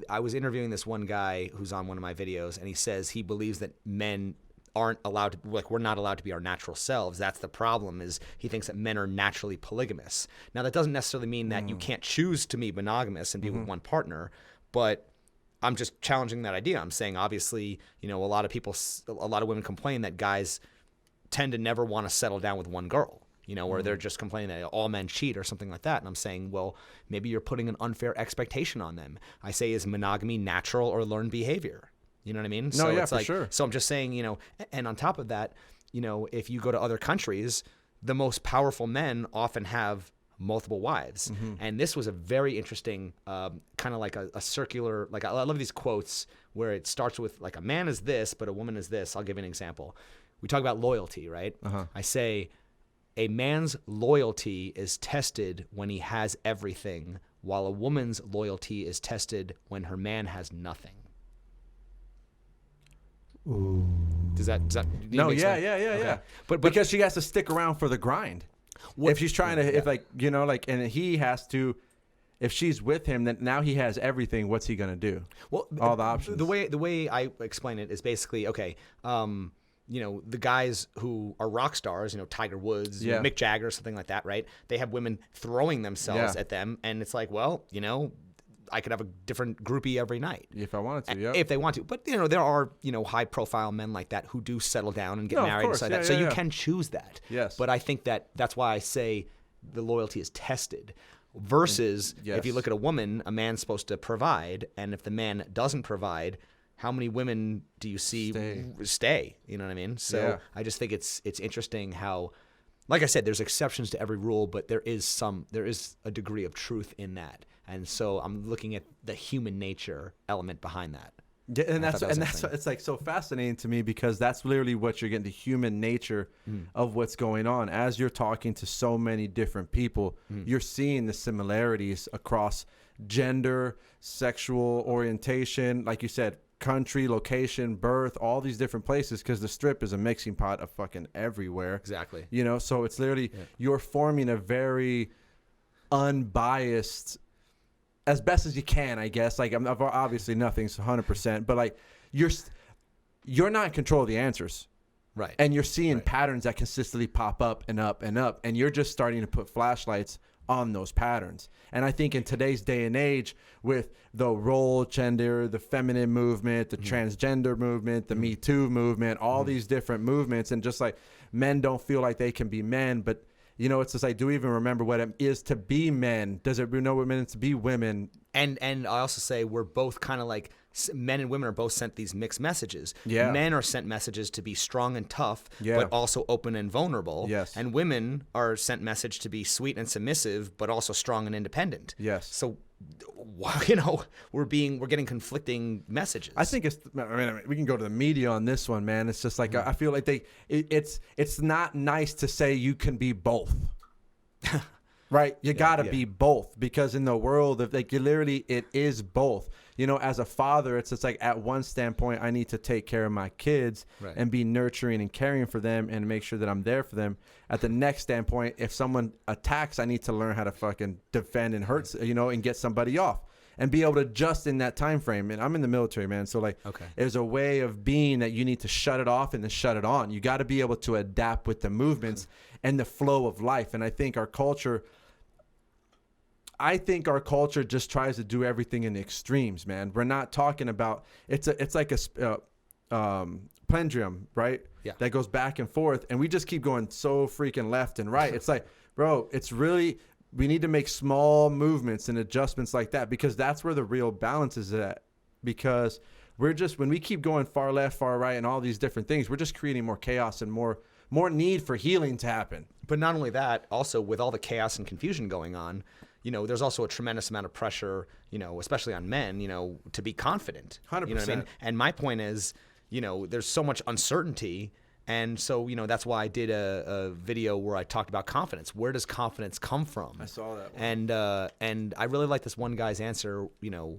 I was interviewing this one guy who's on one of my videos, and he says he believes that men aren't allowed to, like, we're not allowed to be our natural selves. That's the problem, is he thinks that men are naturally polygamous. Now, that doesn't necessarily mean that you can't choose to be monogamous and be with one partner, but I'm just challenging that idea. I'm saying, obviously, a lot of women complain that guys tend to never want to settle down with one girl. Or they're just complaining that all men cheat or something like that. And I'm saying, well, maybe you're putting an unfair expectation on them. I say, is monogamy natural or learned behavior? You know what I mean? No, So yeah, it's for like, sure. So I'm just saying, and on top of that, if you go to other countries, the most powerful men often have multiple wives. And this was a very interesting kind of like a circular, like I love these quotes where it starts with like a man is this, but a woman is this. I'll give you an example. We talk about loyalty, right? I say a man's loyalty is tested when he has everything, while a woman's loyalty is tested when her man has nothing. Ooh. Does that No, yeah. Yeah. But because she has to stick around for the grind. If she's trying to, if like, and he has to, if she's with him, then now he has everything. What's he gonna do? Well, all the options. The way I explain it is basically, okay, the guys who are rock stars, Tiger Woods, Mick Jagger, something like that, right? They have women throwing themselves at them, and it's like, well, I could have a different groupie every night if I wanted to, if they want to. But there are high profile men like that who do settle down and get married and stuff like that. So you can choose that. Yes. But I think that's why I say the loyalty is tested. Versus if you look at a woman, a man's supposed to provide, and if the man doesn't provide, how many women do you see stay? You know what I mean? So I just think it's interesting how, like I said, there's exceptions to every rule, but there is a degree of truth in that. And so I'm looking at the human nature element behind that. Yeah, and that's it's like so fascinating to me because that's literally what you're getting, the human nature of what's going on. As you're talking to so many different people, you're seeing the similarities across gender, sexual orientation, like you said, country, location, birth, all these different places, because the Strip is a mixing pot of fucking everywhere. Exactly. So it's literally you're forming a very unbiased, as best as you can, I guess. Like, obviously nothing's 100%, but like you're not in control of the answers, right? And you're seeing patterns that consistently pop up and up and up, and you're just starting to put flashlights on those patterns. And I think in today's day and age, with the role gender, the feminine movement, the transgender movement, the Me Too movement, all these different movements, and just like men don't feel like they can be men, but it's just like, do we even remember what it is to be men? Does it know what it means to be women? And I also say we're both kind of like, men and women are both sent these mixed messages. Yeah. Men are sent messages to be strong and tough, yeah, but also open and vulnerable. Yes. And women are sent message to be sweet and submissive, but also strong and independent. Yes. So, we're getting conflicting messages. I think we can go to the media on this one, man. It's just like, I feel like it's not nice to say you can be both. Right? You got to be both, because in the world of like, literally it is both. As a father, it's just like, at one standpoint, I need to take care of my kids and be nurturing and caring for them and make sure that I'm there for them. At the next standpoint, if someone attacks, I need to learn how to fucking defend and hurt, and get somebody off and be able to adjust in that time frame. And I'm in the military, man. So like, there's a way of being that you need to shut it off and then shut it on. You got to be able to adapt with the movements and the flow of life. And I think our culture just tries to do everything in the extremes, man. We're not talking about, it's like a pendulum, right? Yeah. That goes back and forth, and we just keep going so freaking left and right. It's like, bro, it's really, we need to make small movements and adjustments like that, because that's where the real balance is at. Because when we keep going far left, far right, and all these different things, we're just creating more chaos and more need for healing to happen. But not only that, also with all the chaos and confusion going on, there's also a tremendous amount of pressure, especially on men, to be confident. 100%. You know what I mean? And my point is, there's so much uncertainty. And so, that's why I did a video where I talked about confidence. Where does confidence come from? I saw that one. And I really like this one guy's answer,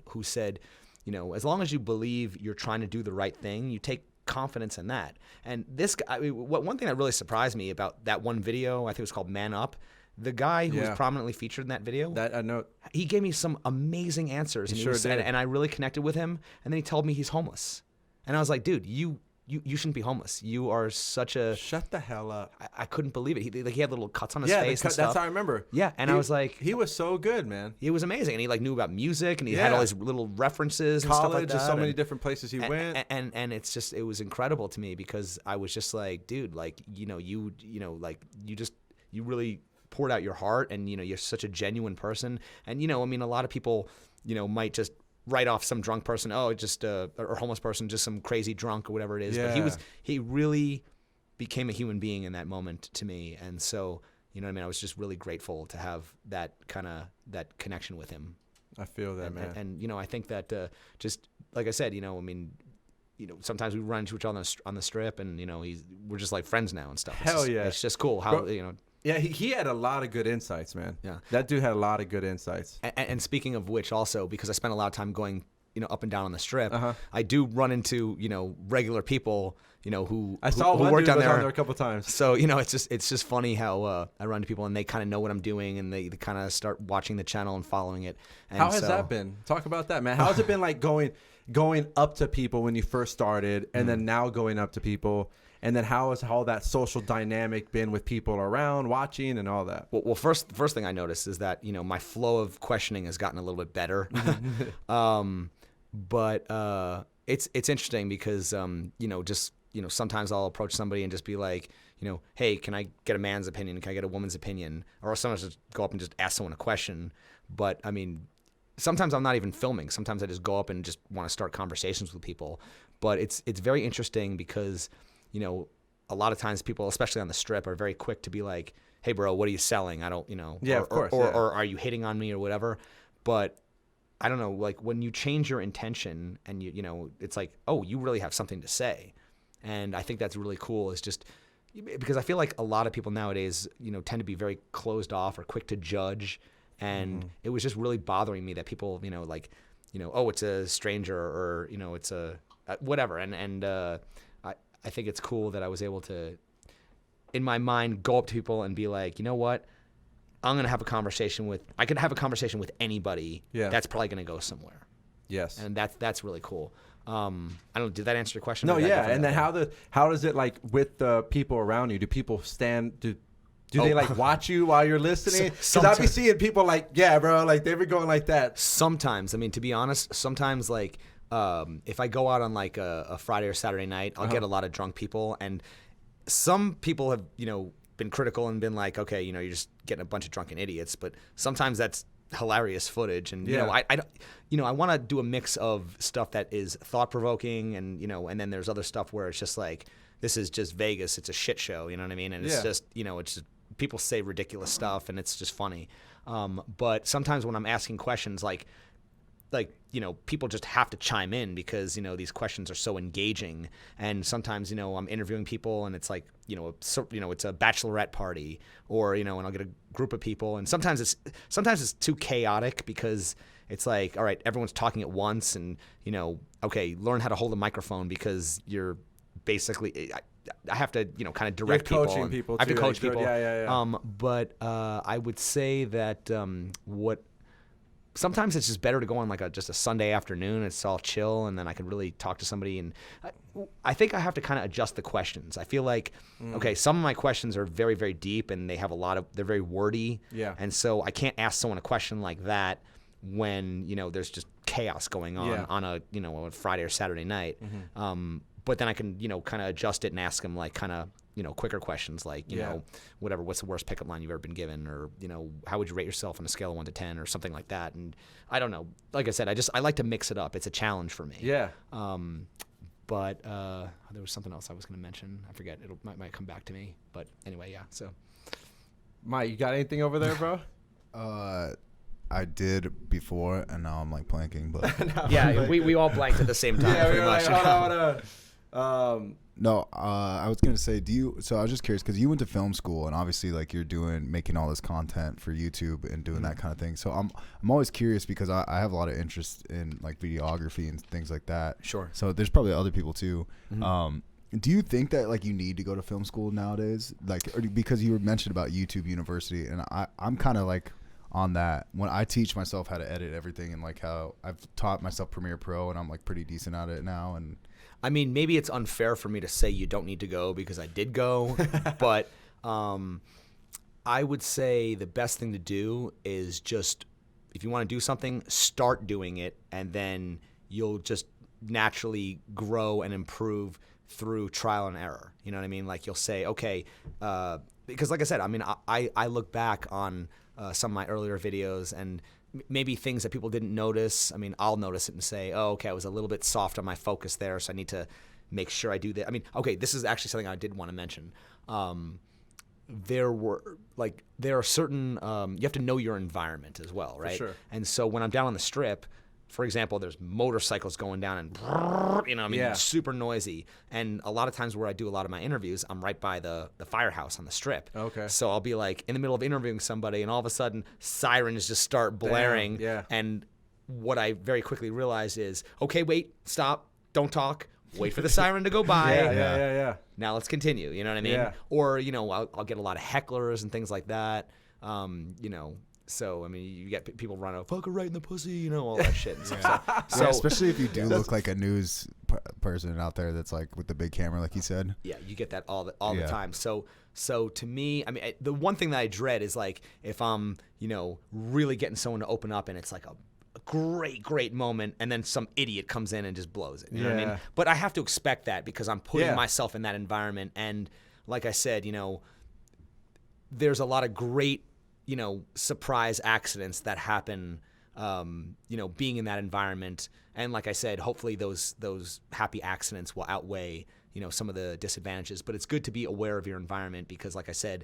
who said, as long as you believe you're trying to do the right thing, you take confidence in that. And this guy, one thing that really surprised me about that one video, I think it was called Man Up. The guy who was prominently featured in that video, that I know, he gave me some amazing answers. He sure did. And I really connected with him. And then he told me he's homeless. And I was like, dude, you shouldn't be homeless. You are such a... Shut the hell up. I couldn't believe it. He had little cuts on his face and stuff. That's how I remember. Yeah, and I was like... He was so good, man. He was amazing. And he knew about music, and he had all these little references and stuff like that. College, so many different places he went. And it's just, it was incredible to me, because I was just like, dude, you really poured out your heart, and you're such a genuine person. And a lot of people might just write off some drunk person, just or homeless person, just some crazy drunk or whatever it is. Yeah. But he really became a human being in that moment to me, and so you know what I mean. I was just really grateful to have that connection with him. I feel that, man. And you know, I think that just like I said, you know, I mean, you know, sometimes we run into each other on the strip, and you know, we're just like friends now and stuff. It's just cool how you know. Yeah, he had a lot of good insights, man. Yeah, that dude had a lot of good insights. And speaking of which, also because I spent a lot of time going, you know, up and down on the strip, I do run into, you know, regular people, you know, who work down there a couple times. So you know, it's just funny how I run into people and they kind of know what I'm doing and they kind of start watching the channel and following it. And how has that been? Talk about that, man. How has it been like going up to people when you first started, and then now going up to people? And then how has all that social dynamic been with people around, watching, and all that? Well, first thing I noticed is that, you know, my flow of questioning has gotten a little bit better. But it's interesting because, you know, just, you know, sometimes I'll approach somebody and just be like, you know, hey, can I get a man's opinion? Can I get a woman's opinion? Or sometimes just go up and just ask someone a question. But, I mean, sometimes I'm not even filming. Sometimes I just go up and just want to start conversations with people. But it's very interesting because, you know, a lot of times people, especially on the strip, are very quick to be like, hey, bro, what are you selling? I don't, you know. Yeah, or, of course. Or are you hitting on me or whatever? But I don't know, like when you change your intention and you know, it's like, oh, you really have something to say. And I think that's really cool. It's just because I feel like a lot of people nowadays, you know, tend to be very closed off or quick to judge. And it was just really bothering me that people, you know, like, you know, oh, it's a stranger or, you know, it's a whatever. And I think it's cool that I was able to, in my mind, go up to people and be like, you know what? I could have a conversation with anybody. Yeah. That's probably going to go somewhere. Yes. And that's really cool. I don't know, did that answer your question? No, yeah. And then how does it, like, with the people around you? Do people do they like watch you while you're listening? Because I'll be seeing people like, yeah, bro, like they were going like that. Sometimes, I mean, to be honest, sometimes like if I go out on like a Friday or Saturday night, I'll get a lot of drunk people, and some people have, you know, been critical and been like, okay, you know, you're just getting a bunch of drunken idiots, but sometimes that's hilarious footage, and you know, I want to do a mix of stuff that is thought provoking, and you know, and then there's other stuff where it's just like, this is just Vegas, it's a shit show, you know what I mean, and it's just, you know, it's just people say ridiculous stuff and it's just funny. But sometimes when I'm asking questions, like, you know, people just have to chime in because, you know, these questions are so engaging. And sometimes, you know, I'm interviewing people and it's like, you know, it's a bachelorette party, or, you know, and I'll get a group of people, and sometimes it's too chaotic because it's like, all right, everyone's talking at once, and, you know, okay, learn how to hold a microphone because you're basically, I have to, you know, kind of direct people. Coaching people. I have to coach like, people. Yeah. But I would say that sometimes it's just better to go on like just a Sunday afternoon. It's all chill, and then I can really talk to somebody. And I think I have to kind of adjust the questions. I feel like, okay, some of my questions are very, very deep, and they have they're very wordy. Yeah. And so I can't ask someone a question like that when, you know, there's just chaos going on a, you know, a Friday or Saturday night. But then I can, you know, kind of adjust it and ask them like kind of, you know, quicker questions like, you know, whatever, what's the worst pickup line you've ever been given, or, you know, how would you rate yourself on a scale of 1 to 10 or something like that. And I don't know. Like I said, I like to mix it up. It's a challenge for me. Yeah. But there was something else I was going to mention. I forget. It might come back to me. But anyway, yeah. So, Mike, you got anything over there, bro? I did before, and now I'm like blanking. But yeah, we all blanked at the same time. Yeah, pretty much. Hold on. No, I was gonna say, so I was just curious because you went to film school, and obviously like you're making all this content for YouTube and doing that kind of thing. So I'm always curious because I have a lot of interest in like videography and things like that. Sure. So there's probably other people too. Do you think that like you need to go to film school nowadays? Like, because you were mentioned about YouTube University, and I'm kind of like on that. When I teach myself how to edit everything, and like how I've taught myself Premiere Pro, and I'm like pretty decent at it now. And I mean, maybe it's unfair for me to say you don't need to go because I did go, but I would say the best thing to do is just, if you want to do something, start doing it, and then you'll just naturally grow and improve through trial and error. You know what I mean? Like you'll say, okay, because like I said, I mean, I look back on some of my earlier videos, and maybe things that people didn't notice. I mean, I'll notice it and say, oh, okay, I was a little bit soft on my focus there, so I need to make sure I do that. I mean, okay, this is actually something I did want to mention. There are certain, you have to know your environment as well, right? For sure. And so when I'm down on the Strip, for example, there's motorcycles going down and, super noisy. And a lot of times where I do a lot of my interviews, I'm right by the firehouse on the Strip. Okay. So I'll be like in the middle of interviewing somebody, and all of a sudden sirens just start blaring. Damn, yeah. And what I very quickly realized is, okay, wait, stop, don't talk. Wait for the siren to go by. Yeah. Now let's continue. You know what I mean? Yeah. Or, I'll get a lot of hecklers and things like that. So, I mean, you get people run out, fuck her right in the pussy, all that shit. And stuff. So, especially if you do look like a news person out there that's like with the big camera, like you said. Yeah, you get that all the time. So to me, I mean, the one thing that I dread is like if I'm, really getting someone to open up and it's like a great moment, and then some idiot comes in and just blows it. You know what I mean? But I have to expect that because I'm putting myself in that environment. And like I said, there's a lot of great, surprise accidents that happen, being in that environment. And like I said, hopefully those happy accidents will outweigh, some of the disadvantages. But it's good to be aware of your environment because, like I said,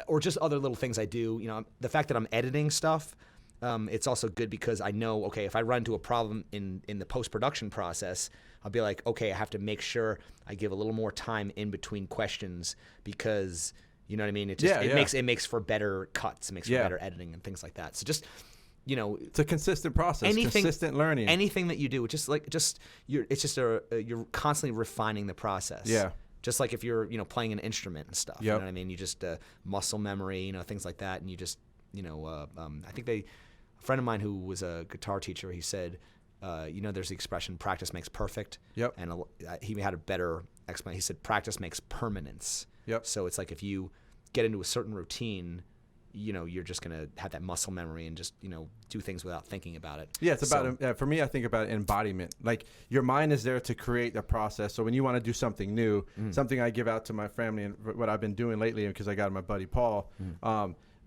or just other little things I do. The fact that I'm editing stuff, it's also good because I know, okay, if I run into a problem in the post-production process, I'll be like, okay, I have to make sure I give a little more time in between questions because, you know what I mean? It makes for better cuts, it makes for better editing and things like that. So just, it's a consistent process, consistent learning. Anything that you do, you're constantly refining the process. Yeah. Just like if you're, playing an instrument and stuff, you know what I mean? You just muscle memory, things like that, and you just, I think a friend of mine who was a guitar teacher, he said, there's the expression practice makes perfect. Yep. And he had a better explanation. He said practice makes permanence. Yep. So it's like if you get into a certain routine, you're just going to have that muscle memory and just, do things without thinking about it. Yeah, it's about, for me, I think about embodiment. Like your mind is there to create the process. So when you want to do something new, something I give out to my family and what I've been doing lately, because I got my buddy Paul,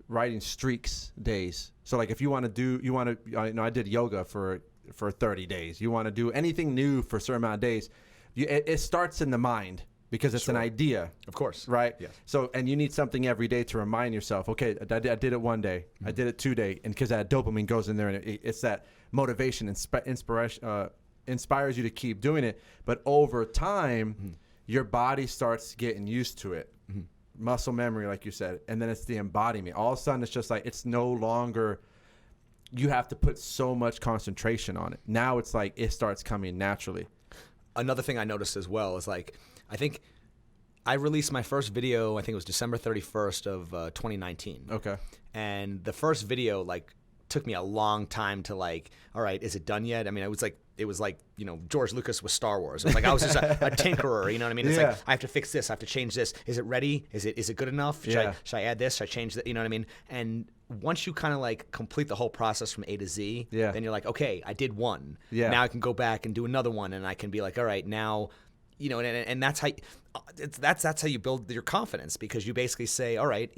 writing streaks days. So like if you want to I did yoga for 30 days. You want to do anything new for a certain amount of days. It starts in the mind. Because it's an idea. Of course. Right? Yeah. So, and you need something every day to remind yourself, okay, I did it one day. I did it 2 days. And because that dopamine goes in there and it's that motivation, inspiration, inspires you to keep doing it. But over time, your body starts getting used to it. Muscle memory, like you said. And then it's the embodiment. All of a sudden, it's just like, it's no longer, you have to put so much concentration on it. Now it's like, it starts coming naturally. Another thing I noticed as well is like, I think I released my first video, I think it was December 31st of 2019. Okay. And the first video, took me a long time to all right, is it done yet? I mean, it was like, George Lucas with Star Wars. It was like I was just a tinkerer, you know what I mean? It's like, I have to fix this, I have to change this. Is it ready? Is it good enough? Should I add this? Should I change that? You know what I mean? And once you kind of complete the whole process from A to Z, then you're like, okay, I did one. Yeah. Now I can go back and do another one, and I can be like, all right, now, and that's how you build your confidence, because you basically say, all right,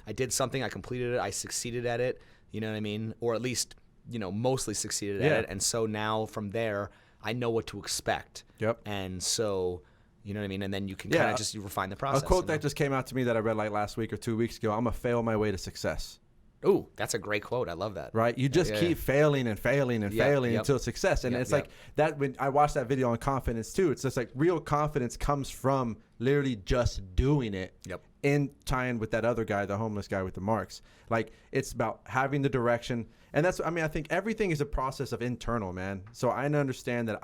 I did something, I completed it, I succeeded at it, you know what I mean? Or at least, mostly succeeded at it. And so now from there, I know what to expect. Yep. And so, you know what I mean? And then you can kind of just refine the process. A quote that just came out to me that I read last week or 2 weeks ago, I'm going to fail my way to success. Ooh, that's a great quote. I love that. Right? You just keep failing and failing and failing until success. And it's like that. When I watched that video on confidence too, it's just like real confidence comes from literally just doing it. Yep. In tying with that other guy, the homeless guy with the marks. Like it's about having the direction. And that's, I think everything is a process of internal, man. So I understand that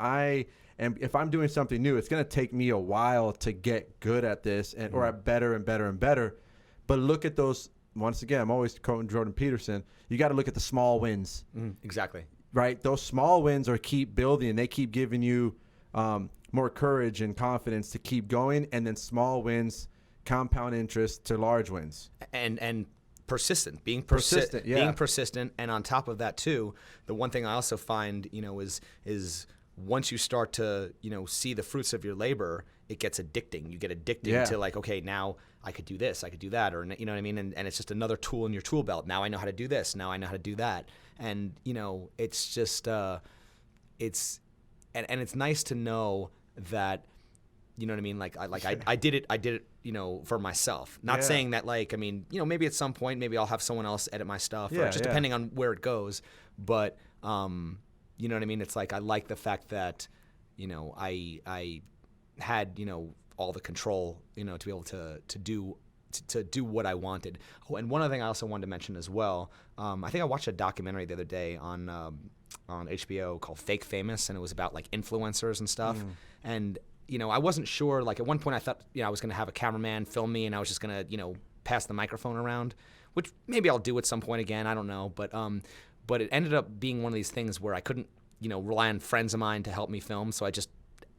if I'm doing something new, it's going to take me a while to get good at this or at better and better and better. But look at those. Once again, I'm always quoting Jordan Peterson. You got to look at the small wins. Exactly. Right? Those small wins keep building, and they keep giving you more courage and confidence to keep going. And then small wins compound interest to large wins. And persistent, being persistent, being persistent. And on top of that too, the one thing I also find, is once you start to, see the fruits of your labor, it gets addicting. You get addicted to okay, now I could do this, I could do that, or you know what I mean? And it's just another tool in your tool belt. Now I know how to do this. Now I know how to do that. And it's just it's nice to know that, you know what I mean? Like I did it, for myself. Not saying that maybe at some point maybe I'll have someone else edit my stuff, or just depending on where it goes. But you know what I mean? It's like I like the fact that I had all the control to be able to do what I wanted. Oh, and one other thing I also wanted to mention as well. I think I watched a documentary the other day on HBO called Fake Famous, and it was about like influencers and stuff. And I wasn't sure. Like at one point, I thought I was going to have a cameraman film me, and I was just going to pass the microphone around, which maybe I'll do at some point again. I don't know, but it ended up being one of these things where I couldn't rely on friends of mine to help me film, so I just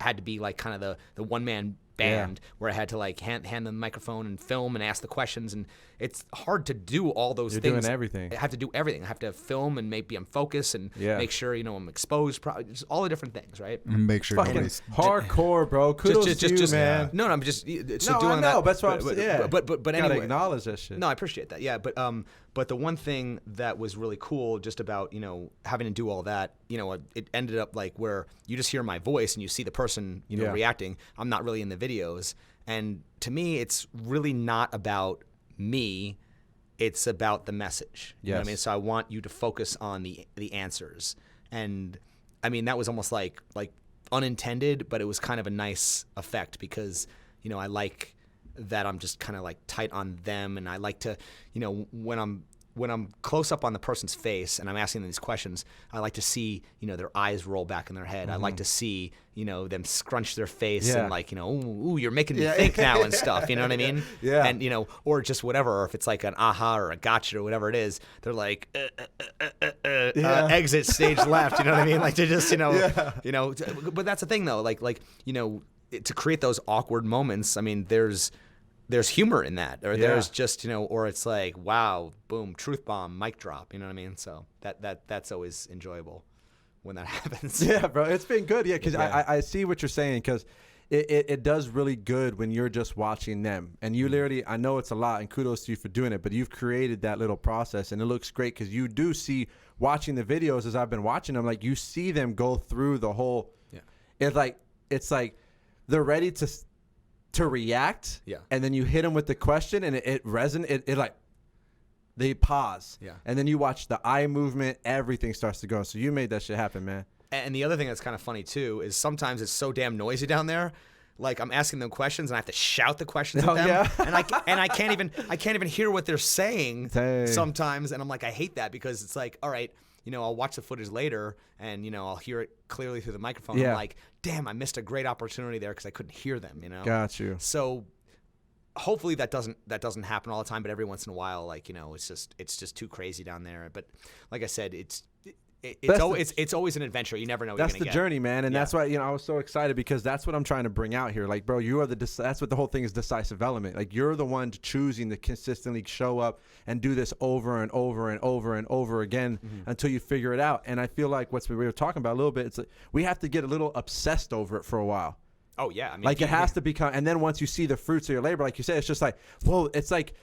had to be like kind of the one man band where I had to like hand the microphone and film and ask the questions, and it's hard to do all those things. You're doing everything. I have to do everything. I have to film and maybe I'm focused and make sure I'm exposed. Just all the different things, right? And make sure fucking nobody's hardcore, bro. Kudos to you, man. No, I'm just No, doing I know. that. That's what I'm saying. But gotta anyway, acknowledge that shit. No, I appreciate that. Yeah, but the one thing that was really cool just about having to do all that, it ended up like where you just hear my voice and you see the person reacting. I'm not really in the videos, and to me, it's really not about me. It's about the message. You know what I mean? So I want you to focus on the answers, and I mean that was almost like unintended, but it was kind of a nice effect because I like that I'm just kind of like tight on them, and I like to when I'm close up on the person's face and I'm asking them these questions, I like to see their eyes roll back in their head. I like to see them scrunch their face and like ooh, you're making me think now and stuff. You know what I mean? Yeah. And or just whatever, or if it's like an aha or a gotcha or whatever it is, they're like exit stage left. You know what I mean? Like to just But that's the thing though. Like to create those awkward moments. I mean, there's humor in that, or there's just or it's like wow, boom, truth bomb, mic drop. You know what I mean? So that's always enjoyable when that happens. Yeah, bro, it's been good. Yeah, because I see what you're saying, because it does really good when you're just watching them, and you literally, I know it's a lot, and kudos to you for doing it, but you've created that little process, and it looks great because you do see watching the videos as I've been watching them, like you see them go through the whole. Yeah, it's like they're ready to react, and then you hit them with the question, and it resonates. It like they pause, and then you watch the eye movement, everything starts to go. So you made that shit happen, man. And the other thing that's kind of funny too is sometimes it's so damn noisy down there. Like I'm asking them questions and I have to shout the questions at them, and I can't even hear what they're saying sometimes. And I'm like, I hate that because it's like, all right, I'll watch the footage later and I'll hear it clearly through the microphone. I'm like, damn, I missed a great opportunity there because I couldn't hear them. Got you. So hopefully that doesn't happen all the time, but every once in a while, like it's just too crazy down there. But like I said, it's always an adventure. You never know what you're gonna get. That's the journey, man, and that's why I was so excited because that's what I'm trying to bring out here. Like, bro, you are that's what the whole thing is, decisive element. Like, you're the one choosing to consistently show up and do this over and over and over and over again until you figure it out. And I feel like what we were talking about a little bit, it's like we have to get a little obsessed over it for a while. Oh yeah, I mean, like it has to become, and then once you see the fruits of your labor, like you said, it's just like, whoa, it's like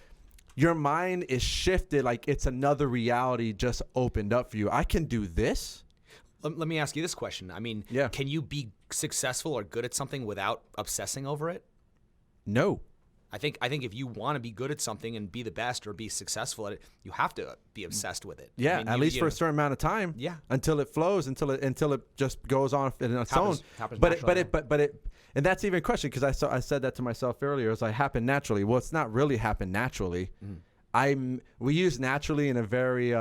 your mind is shifted, like it's another reality just opened up for you. I can do this. Let me ask you this question. I mean, can you be successful or good at something without obsessing over it? No. I think if you want to be good at something and be the best or be successful at it, you have to be obsessed with it. Yeah, at least for a certain amount of time. Yeah. Until it flows, until it just goes on in its own. But it and that's even a question because I said that to myself earlier. It was like happen naturally. Well, it's not really happen naturally. We use naturally in a very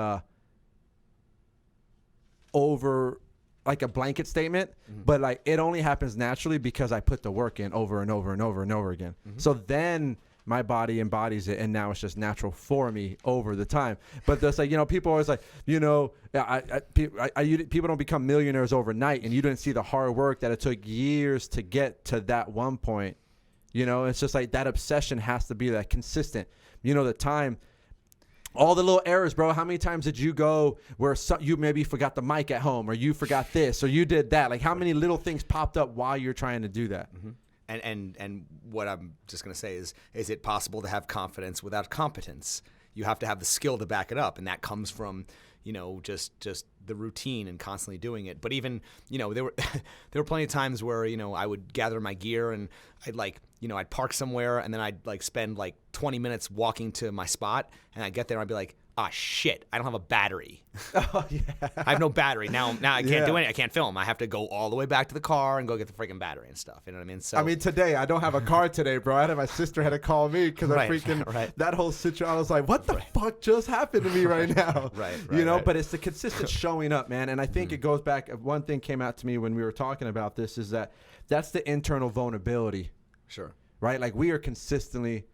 over, like a blanket statement, but like it only happens naturally because I put the work in over and over and over and over again. So then my body embodies it, and now it's just natural for me over the time. But there's like, people always like, people don't become millionaires overnight, and you didn't see the hard work that it took years to get to that one point. It's just like that obsession has to be that consistent. The time. All the little errors, bro. How many times did you go where you maybe forgot the mic at home, or you forgot this, or you did that? Like, how many little things popped up while you're trying to do that? And what I'm just going to say is it possible to have confidence without competence? You have to have the skill to back it up, and that comes from, just the routine and constantly doing it. But even, there were plenty of times where, I would gather my gear and I'd I'd park somewhere and then I'd spend 20 minutes walking to my spot, and I'd get there and I'd be like, ah, shit, I don't have a battery. Oh, yeah. I have no battery. Now I can't do anything. I can't film. I have to go all the way back to the car and go get the freaking battery and stuff. You know what I mean? So today, I don't have a car today, bro. My sister had to call me because I freaking, that whole situation, I was like, what the fuck just happened to me right now? But it's the consistent showing up, man. And I think it goes back, one thing came out to me when we were talking about this is that's the internal vulnerability. Sure. Right? Like, we are consistently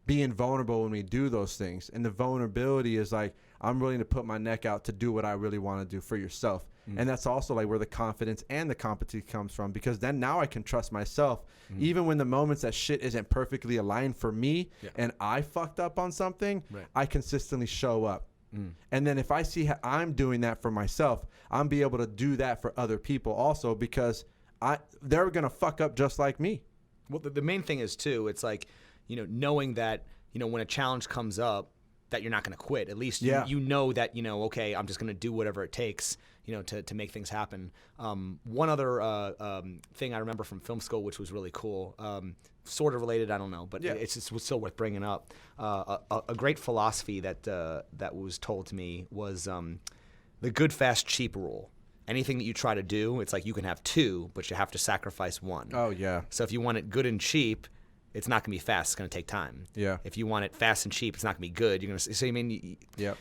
being vulnerable when we do those things, and the vulnerability is like, I'm willing to put my neck out to do what I really want to do for yourself. And that's also where the confidence and the competence comes from, because then now I can trust myself even when the moments that shit isn't perfectly aligned for me and I fucked up on something. I consistently show up. And then if I see how I'm doing that for myself, I'm be able to do that for other people also, because they're gonna fuck up just like me. Well, the main thing is too, it's knowing that, when a challenge comes up, that you're not going to quit. At least you know that, okay, I'm just going to do whatever it takes, to make things happen. One other thing I remember from film school, which was really cool, sort of related, I don't know, but it's still worth bringing up. A great philosophy that was told to me was the good, fast, cheap rule. Anything that you try to do, it's like you can have two, but you have to sacrifice one. Oh, yeah. So if you want it good and cheap, it's not going to be fast. It's going to take time. Yeah. If you want it fast and cheap, it's not going to be good. You're going to. So I mean, I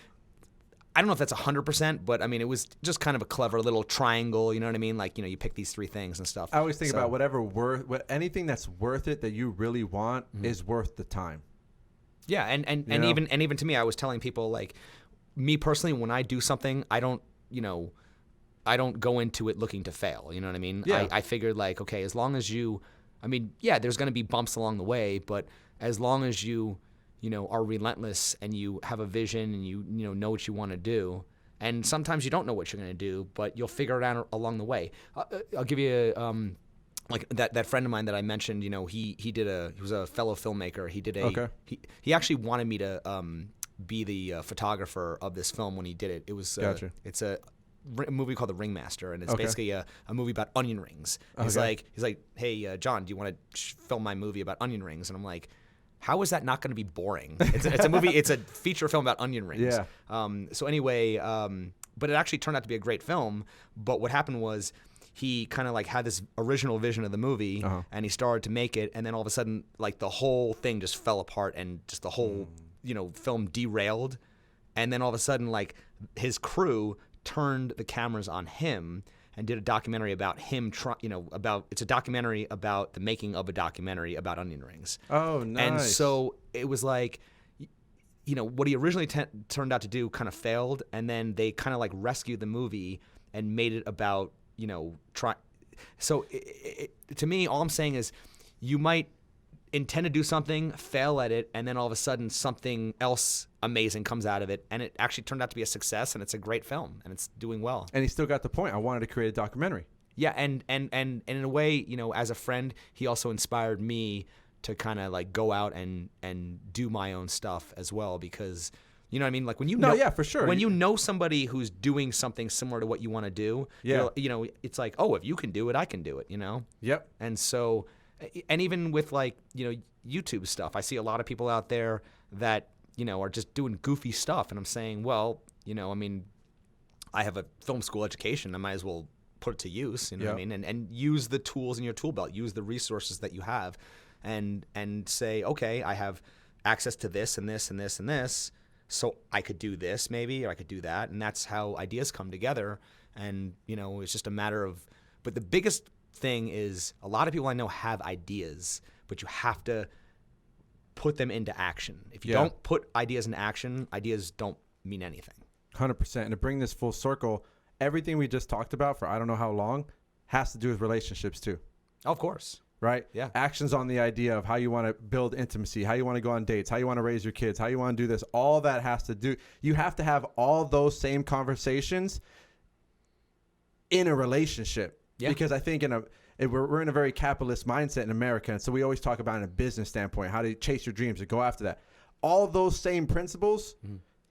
don't know if that's 100%, but I mean, it was just kind of a clever little triangle. You know what I mean? Like, you pick these three things and stuff. I always think about anything that's worth it that you really want is worth the time. Yeah, and even to me, I was telling people, like, me personally, when I do something, I don't go into it looking to fail. You know what I mean? Yeah. I figured, like, okay, as long as you. I mean, yeah, there's going to be bumps along the way, but as long as you are relentless and you have a vision and you know what you want to do, and sometimes you don't know what you're going to do, but you'll figure it out along the way. I'll give you like that friend of mine that I mentioned. He was a fellow filmmaker. He actually wanted me to be the photographer of this film when he did it. It was it's a movie called The Ringmaster, and it's basically a movie about onion rings. He's like, hey, John, do you want to film my movie about onion rings? And I'm like, how is that not going to be boring? It's a movie. It's a feature film about onion rings. Yeah. So anyway, but it actually turned out to be a great film. But what happened was he kind of had this original vision of the movie, and he started to make it, and then all of a sudden, the whole thing just fell apart, and just the whole film derailed, and then all of a sudden, his crew turned the cameras on him and did a documentary about him. It's a documentary about the making of a documentary about onion rings. Oh, nice. And so it was like, what he originally turned out to do kind of failed, and then they kind of rescued the movie and made it about So to me, all I'm saying is, you might intend to do something, fail at it, and then all of a sudden something else amazing comes out of it, and it actually turned out to be a success, and it's a great film, and it's doing well. And he still got the point. I wanted to create a documentary. Yeah, and in a way, as a friend, he also inspired me to kind of go out and do my own stuff as well, because you know what I mean? When for sure. When you know somebody who's doing something similar to what you want to do, it's like, oh, if you can do it, I can do it, Yep. And so, and even with YouTube stuff, I see a lot of people out there that are just doing goofy stuff, and I'm saying, well, I mean, I have a film school education, I might as well put it to use, what I mean, and use the tools in your tool belt, use the resources that you have, and say, okay, I have access to this and this and this and this, so I could do this maybe, or I could do that, and that's how ideas come together, and it's just a matter of, but the biggest thing is, a lot of people I know have ideas, but you have to put them into action. If you don't put ideas into action, ideas don't mean anything. 100%. And to bring this full circle, everything we just talked about for I don't know how long has to do with relationships too. Oh, of course. Right? Yeah. Actions on the idea of how you want to build intimacy, how you want to go on dates, how you want to raise your kids, how you want to do this. All that has to do. You have to have all those same conversations in a relationship. Yeah. Because I think we're in a very capitalist mindset in America, and so we always talk about in a business standpoint, how to chase your dreams and go after that. All those same principles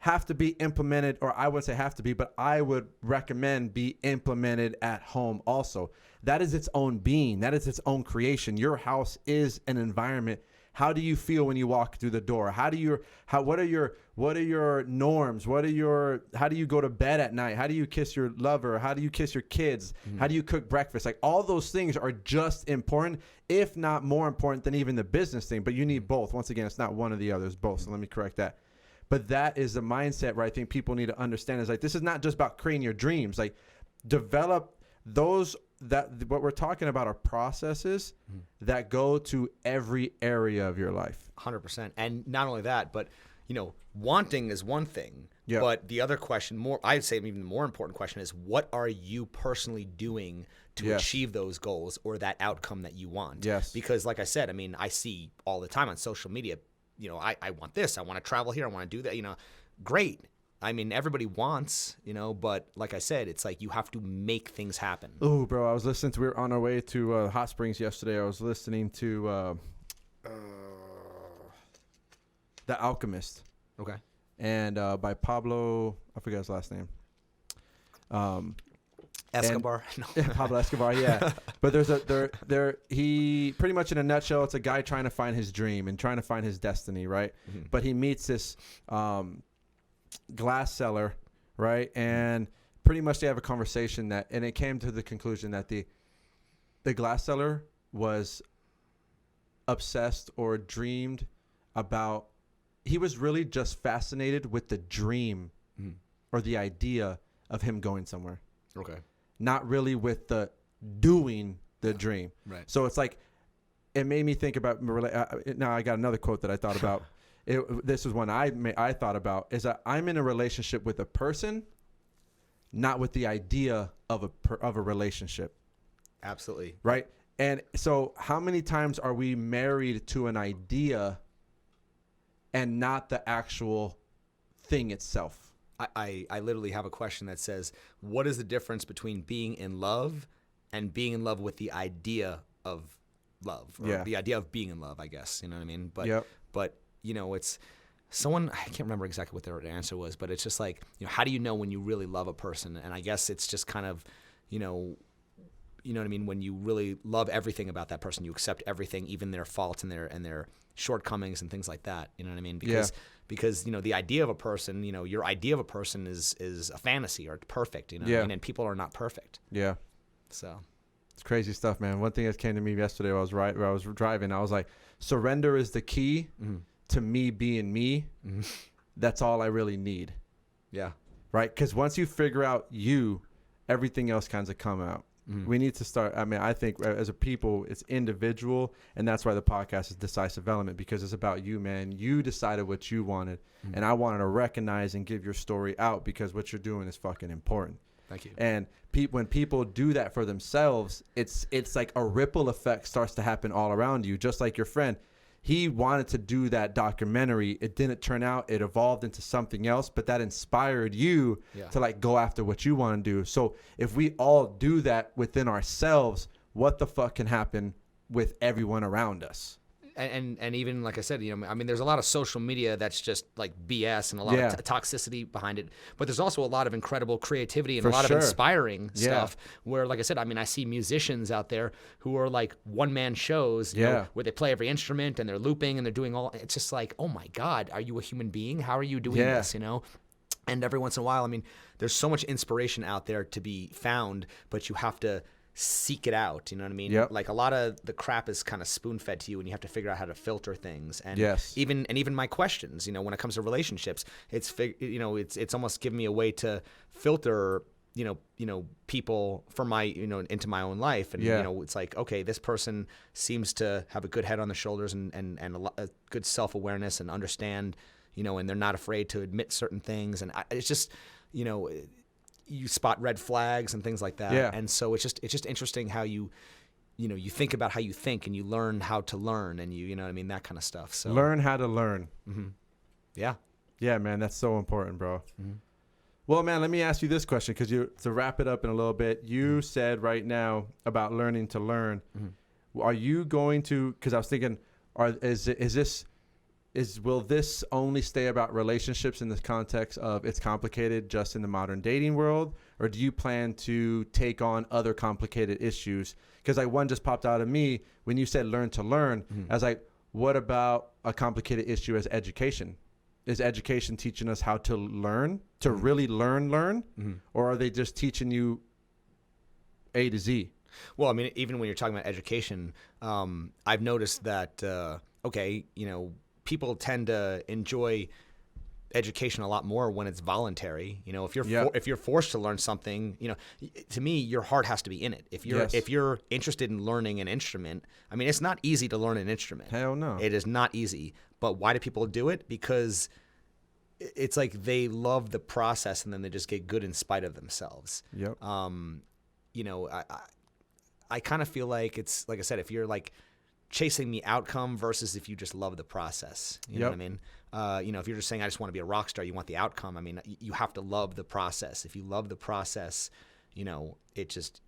have to be implemented, or I wouldn't say have to be, but I would recommend be implemented at home also. That is its own being. That is its own creation. Your house is an environment. How do you feel when you walk through the door? What are your norms? How do you go to bed at night? How do you kiss your lover? How do you kiss your kids? How do you cook breakfast? Like, all those things are just important, if not more important than even the business thing. But you need both. Once again, it's not one or the other, it's both. So let me correct that. But that is the mindset where I think people need to understand is like, this is not just about creating your dreams. Like, develop those, that what we're talking about are processes that go to every area of your life. 100%. And not only that, but, you know, wanting is one thing. Yeah. But the other question, I'd say even the more important question is, what are you personally doing to achieve those goals or that outcome that you want? Yes. Because like I said, I mean, I see all the time on social media, you know, I want this, I want to travel here, I want to do that, you know, great. I mean, everybody wants, you know, but like I said, it's like you have to make things happen. Oh, bro, I was listening to, we were on our way to Hot Springs yesterday. I was listening to The Alchemist. Okay. And by Pablo, I forget his last name. Escobar. Pablo Escobar, yeah. But he pretty much in a nutshell, it's a guy trying to find his dream and trying to find his destiny, right? Mm-hmm. But he meets this glass seller, right? And pretty much they have a conversation and it came to the conclusion that the glass seller was obsessed or dreamed about, he was really just fascinated with the dream or the idea of him going somewhere. Okay. Not really with the doing the dream. Right. So it's like, it made me think about, now I got another quote that I thought about. This is one I thought about, is that I'm in a relationship with a person, not with the idea of a relationship. Absolutely. Right. And so how many times are we married to an idea and not the actual thing itself? I literally have a question that says, what is the difference between being in love and being in love with the idea of love, or the idea of being in love, I guess, you know what I mean? But you know, it's someone, I can't remember exactly what their answer was, but it's just like, you know, how do you know when you really love a person? And I guess it's just kind of, you know what I mean? When you really love everything about that person, you accept everything, even their faults and their shortcomings and things like that. You know what I mean? Because you know, the idea of a person, you know, your idea of a person is a fantasy or perfect, you know what I mean? And people are not perfect. Yeah. So it's crazy stuff, man. One thing that came to me yesterday while I was driving, I was like, surrender is the key to me being me. That's all I really need. Yeah. Right? Because once you figure out you, everything else kinds of come out. We need to start. I mean, I think as a people, it's individual. And that's why the podcast is Decisive Element, because it's about you, man. You decided what you wanted. And I wanted to recognize and give your story out, because what you're doing is fucking important. Thank you. And when people do that for themselves, it's like a ripple effect starts to happen all around you. Just like your friend. He wanted to do that documentary. It didn't turn out. It evolved into something else, but that inspired you to like go after what you want to do. So if we all do that within ourselves, what the fuck can happen with everyone around us? And even like I said, you know, I mean, there's a lot of social media that's just like BS and a lot of toxicity behind it. But there's also a lot of incredible creativity and a lot of inspiring stuff. Where, like I said, I mean, I see musicians out there who are like one-man shows, you know, where they play every instrument and they're looping and they're doing all. It's just like, oh my God, are you a human being? How are you doing this? You know. And every once in a while, I mean, there's so much inspiration out there to be found, but you have to seek it out, you know what I mean? Like a lot of the crap is kind of spoon-fed to you, and you have to figure out how to filter things. And even my questions, you know, when it comes to relationships, it's almost given me a way to filter, you know, people for my, you know, into my own life. And you know, it's like, okay, this person seems to have a good head on their shoulders and a good self-awareness and understand, you know, and they're not afraid to admit certain things. And it's just, you know, you spot red flags and things like that. Yeah. And so it's just interesting how you think about how you think, and you learn how to learn, and you know what I mean, that kind of stuff. So learn how to learn. Yeah. Yeah, man, that's so important, bro. Well, man, let me ask you this question, because to wrap it up in a little bit, you said right now about learning to learn. Are you going to, because I was thinking, is this will this only stay about relationships in the context of it's complicated just in the modern dating world, or do you plan to take on other complicated issues? Because like one just popped out of me when you said learn to learn. I was like, what about a complicated issue as education? Is education teaching us how to learn, to really learn, or are they just teaching you A to Z? Well, I mean, even when you're talking about education, I've noticed that, people tend to enjoy education a lot more when it's voluntary. You know, if you're forced to learn something, you know, to me, your heart has to be in it. If you're interested in learning an instrument, I mean, it's not easy to learn an instrument. Hell no. It is not easy. But why do people do it? Because it's like they love the process and then they just get good in spite of themselves. Yep. You know, I kind of feel like it's, like I said, if you're like chasing the outcome versus if you just love the process, you know what I mean? You know, if you're just saying, I just want to be a rock star, you want the outcome. I mean, you have to love the process. If you love the process, you know, you just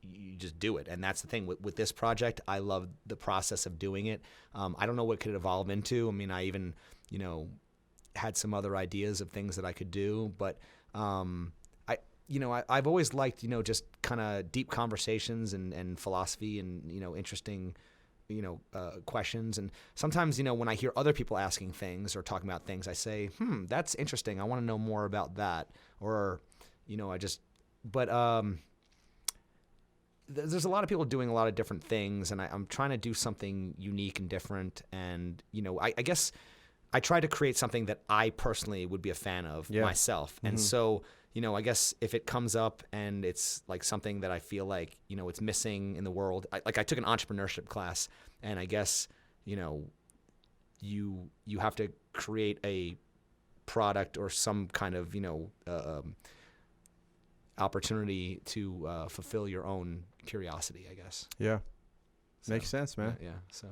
do it. And that's the thing with this project. I love the process of doing it. I don't know what could evolve into. I mean, I even, you know, had some other ideas of things that I could do, but, I've always liked, you know, just kind of deep conversations and philosophy and, you know, interesting, you know, questions. And sometimes, you know, when I hear other people asking things or talking about things, I say, that's interesting. I want to know more about that. Or, you know, there's a lot of people doing a lot of different things, and I'm trying to do something unique and different. And, you know, I guess I try to create something that I personally would be a fan of myself. And so, you know, I guess if it comes up and it's like something that I feel like, you know, it's missing in the world. I took an entrepreneurship class, and I guess, you know, you have to create a product or some kind of, you know, opportunity to fulfill your own curiosity, I guess. Yeah. So, makes sense, man. Yeah. So.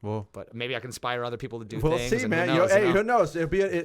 Well, but maybe I can inspire other people to do we'll things. See, man. Who knows? It'll be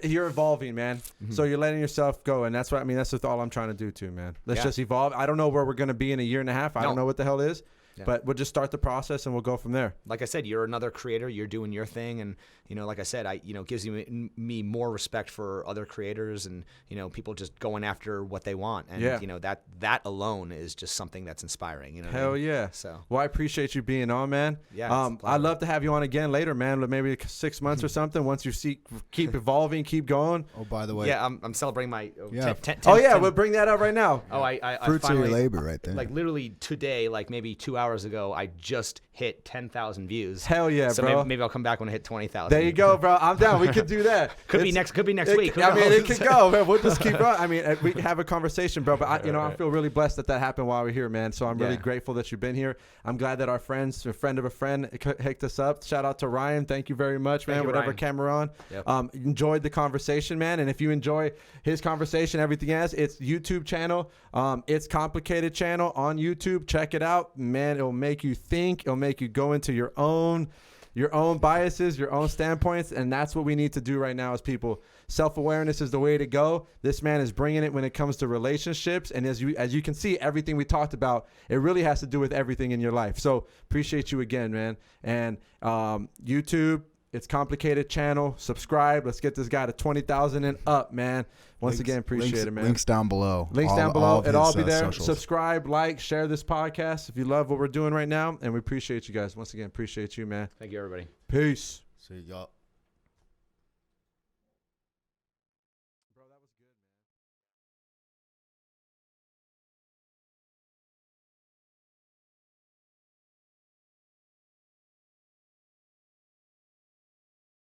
you're evolving, man. So you're letting yourself go, and that's what I mean. That's all I'm trying to do too, man. Let's just evolve. I don't know where we're gonna be in a year and a half. I don't know what the hell is, but we'll just start the process and we'll go from there. Like I said, you're another creator. You're doing your thing, and you know, like I said, gives me more respect for other creators, and you know, people just going after what they want, and you know, that alone is just something that's inspiring. You know, hell yeah. So, well, I appreciate you being on, man. Yeah, I'd love to have you on again later, man. Maybe 6 months or something. Once you keep evolving, keep going. Oh, by the way, yeah, I'm celebrating my. 10, we'll bring that up right now. Oh, I fruits finally, of your labor, right there. Like literally today, like maybe 2 hours ago, I just hit 10,000 views. Hell yeah, so bro. Maybe I'll come back when I hit 20,000. There you go, bro. I'm down. We could do that. Could be next week. I mean, it could go, man. We'll just keep going. I mean, we can have a conversation, bro. But I feel really blessed that happened while we're here, man. So I'm really grateful that you've been here. I'm glad that our friends, a friend of a friend, hooked us up. Shout out to Ryan. Thank you very much, man. Whatever Ryan. Camera on. Yep. Enjoyed the conversation, man. And if you enjoy his conversation, everything else, it's YouTube channel. It's Complicated channel on YouTube. Check it out, man. It'll make you think. It'll make you go into your own biases, your own standpoints, and that's what we need to do right now as people. Self-awareness is the way to go. This man is bringing it when it comes to relationships, and as you can see, everything we talked about, it really has to do with everything in your life. So appreciate you again, man. And YouTube, it's Complicated channel. Subscribe. Let's get this guy to 20,000 and up, man. Once again, appreciate it, man. Links down below. It'll all be there. Socials. Subscribe, like, share this podcast if you love what we're doing right now. And we appreciate you guys. Once again, appreciate you, man. Thank you, everybody. Peace. See y'all.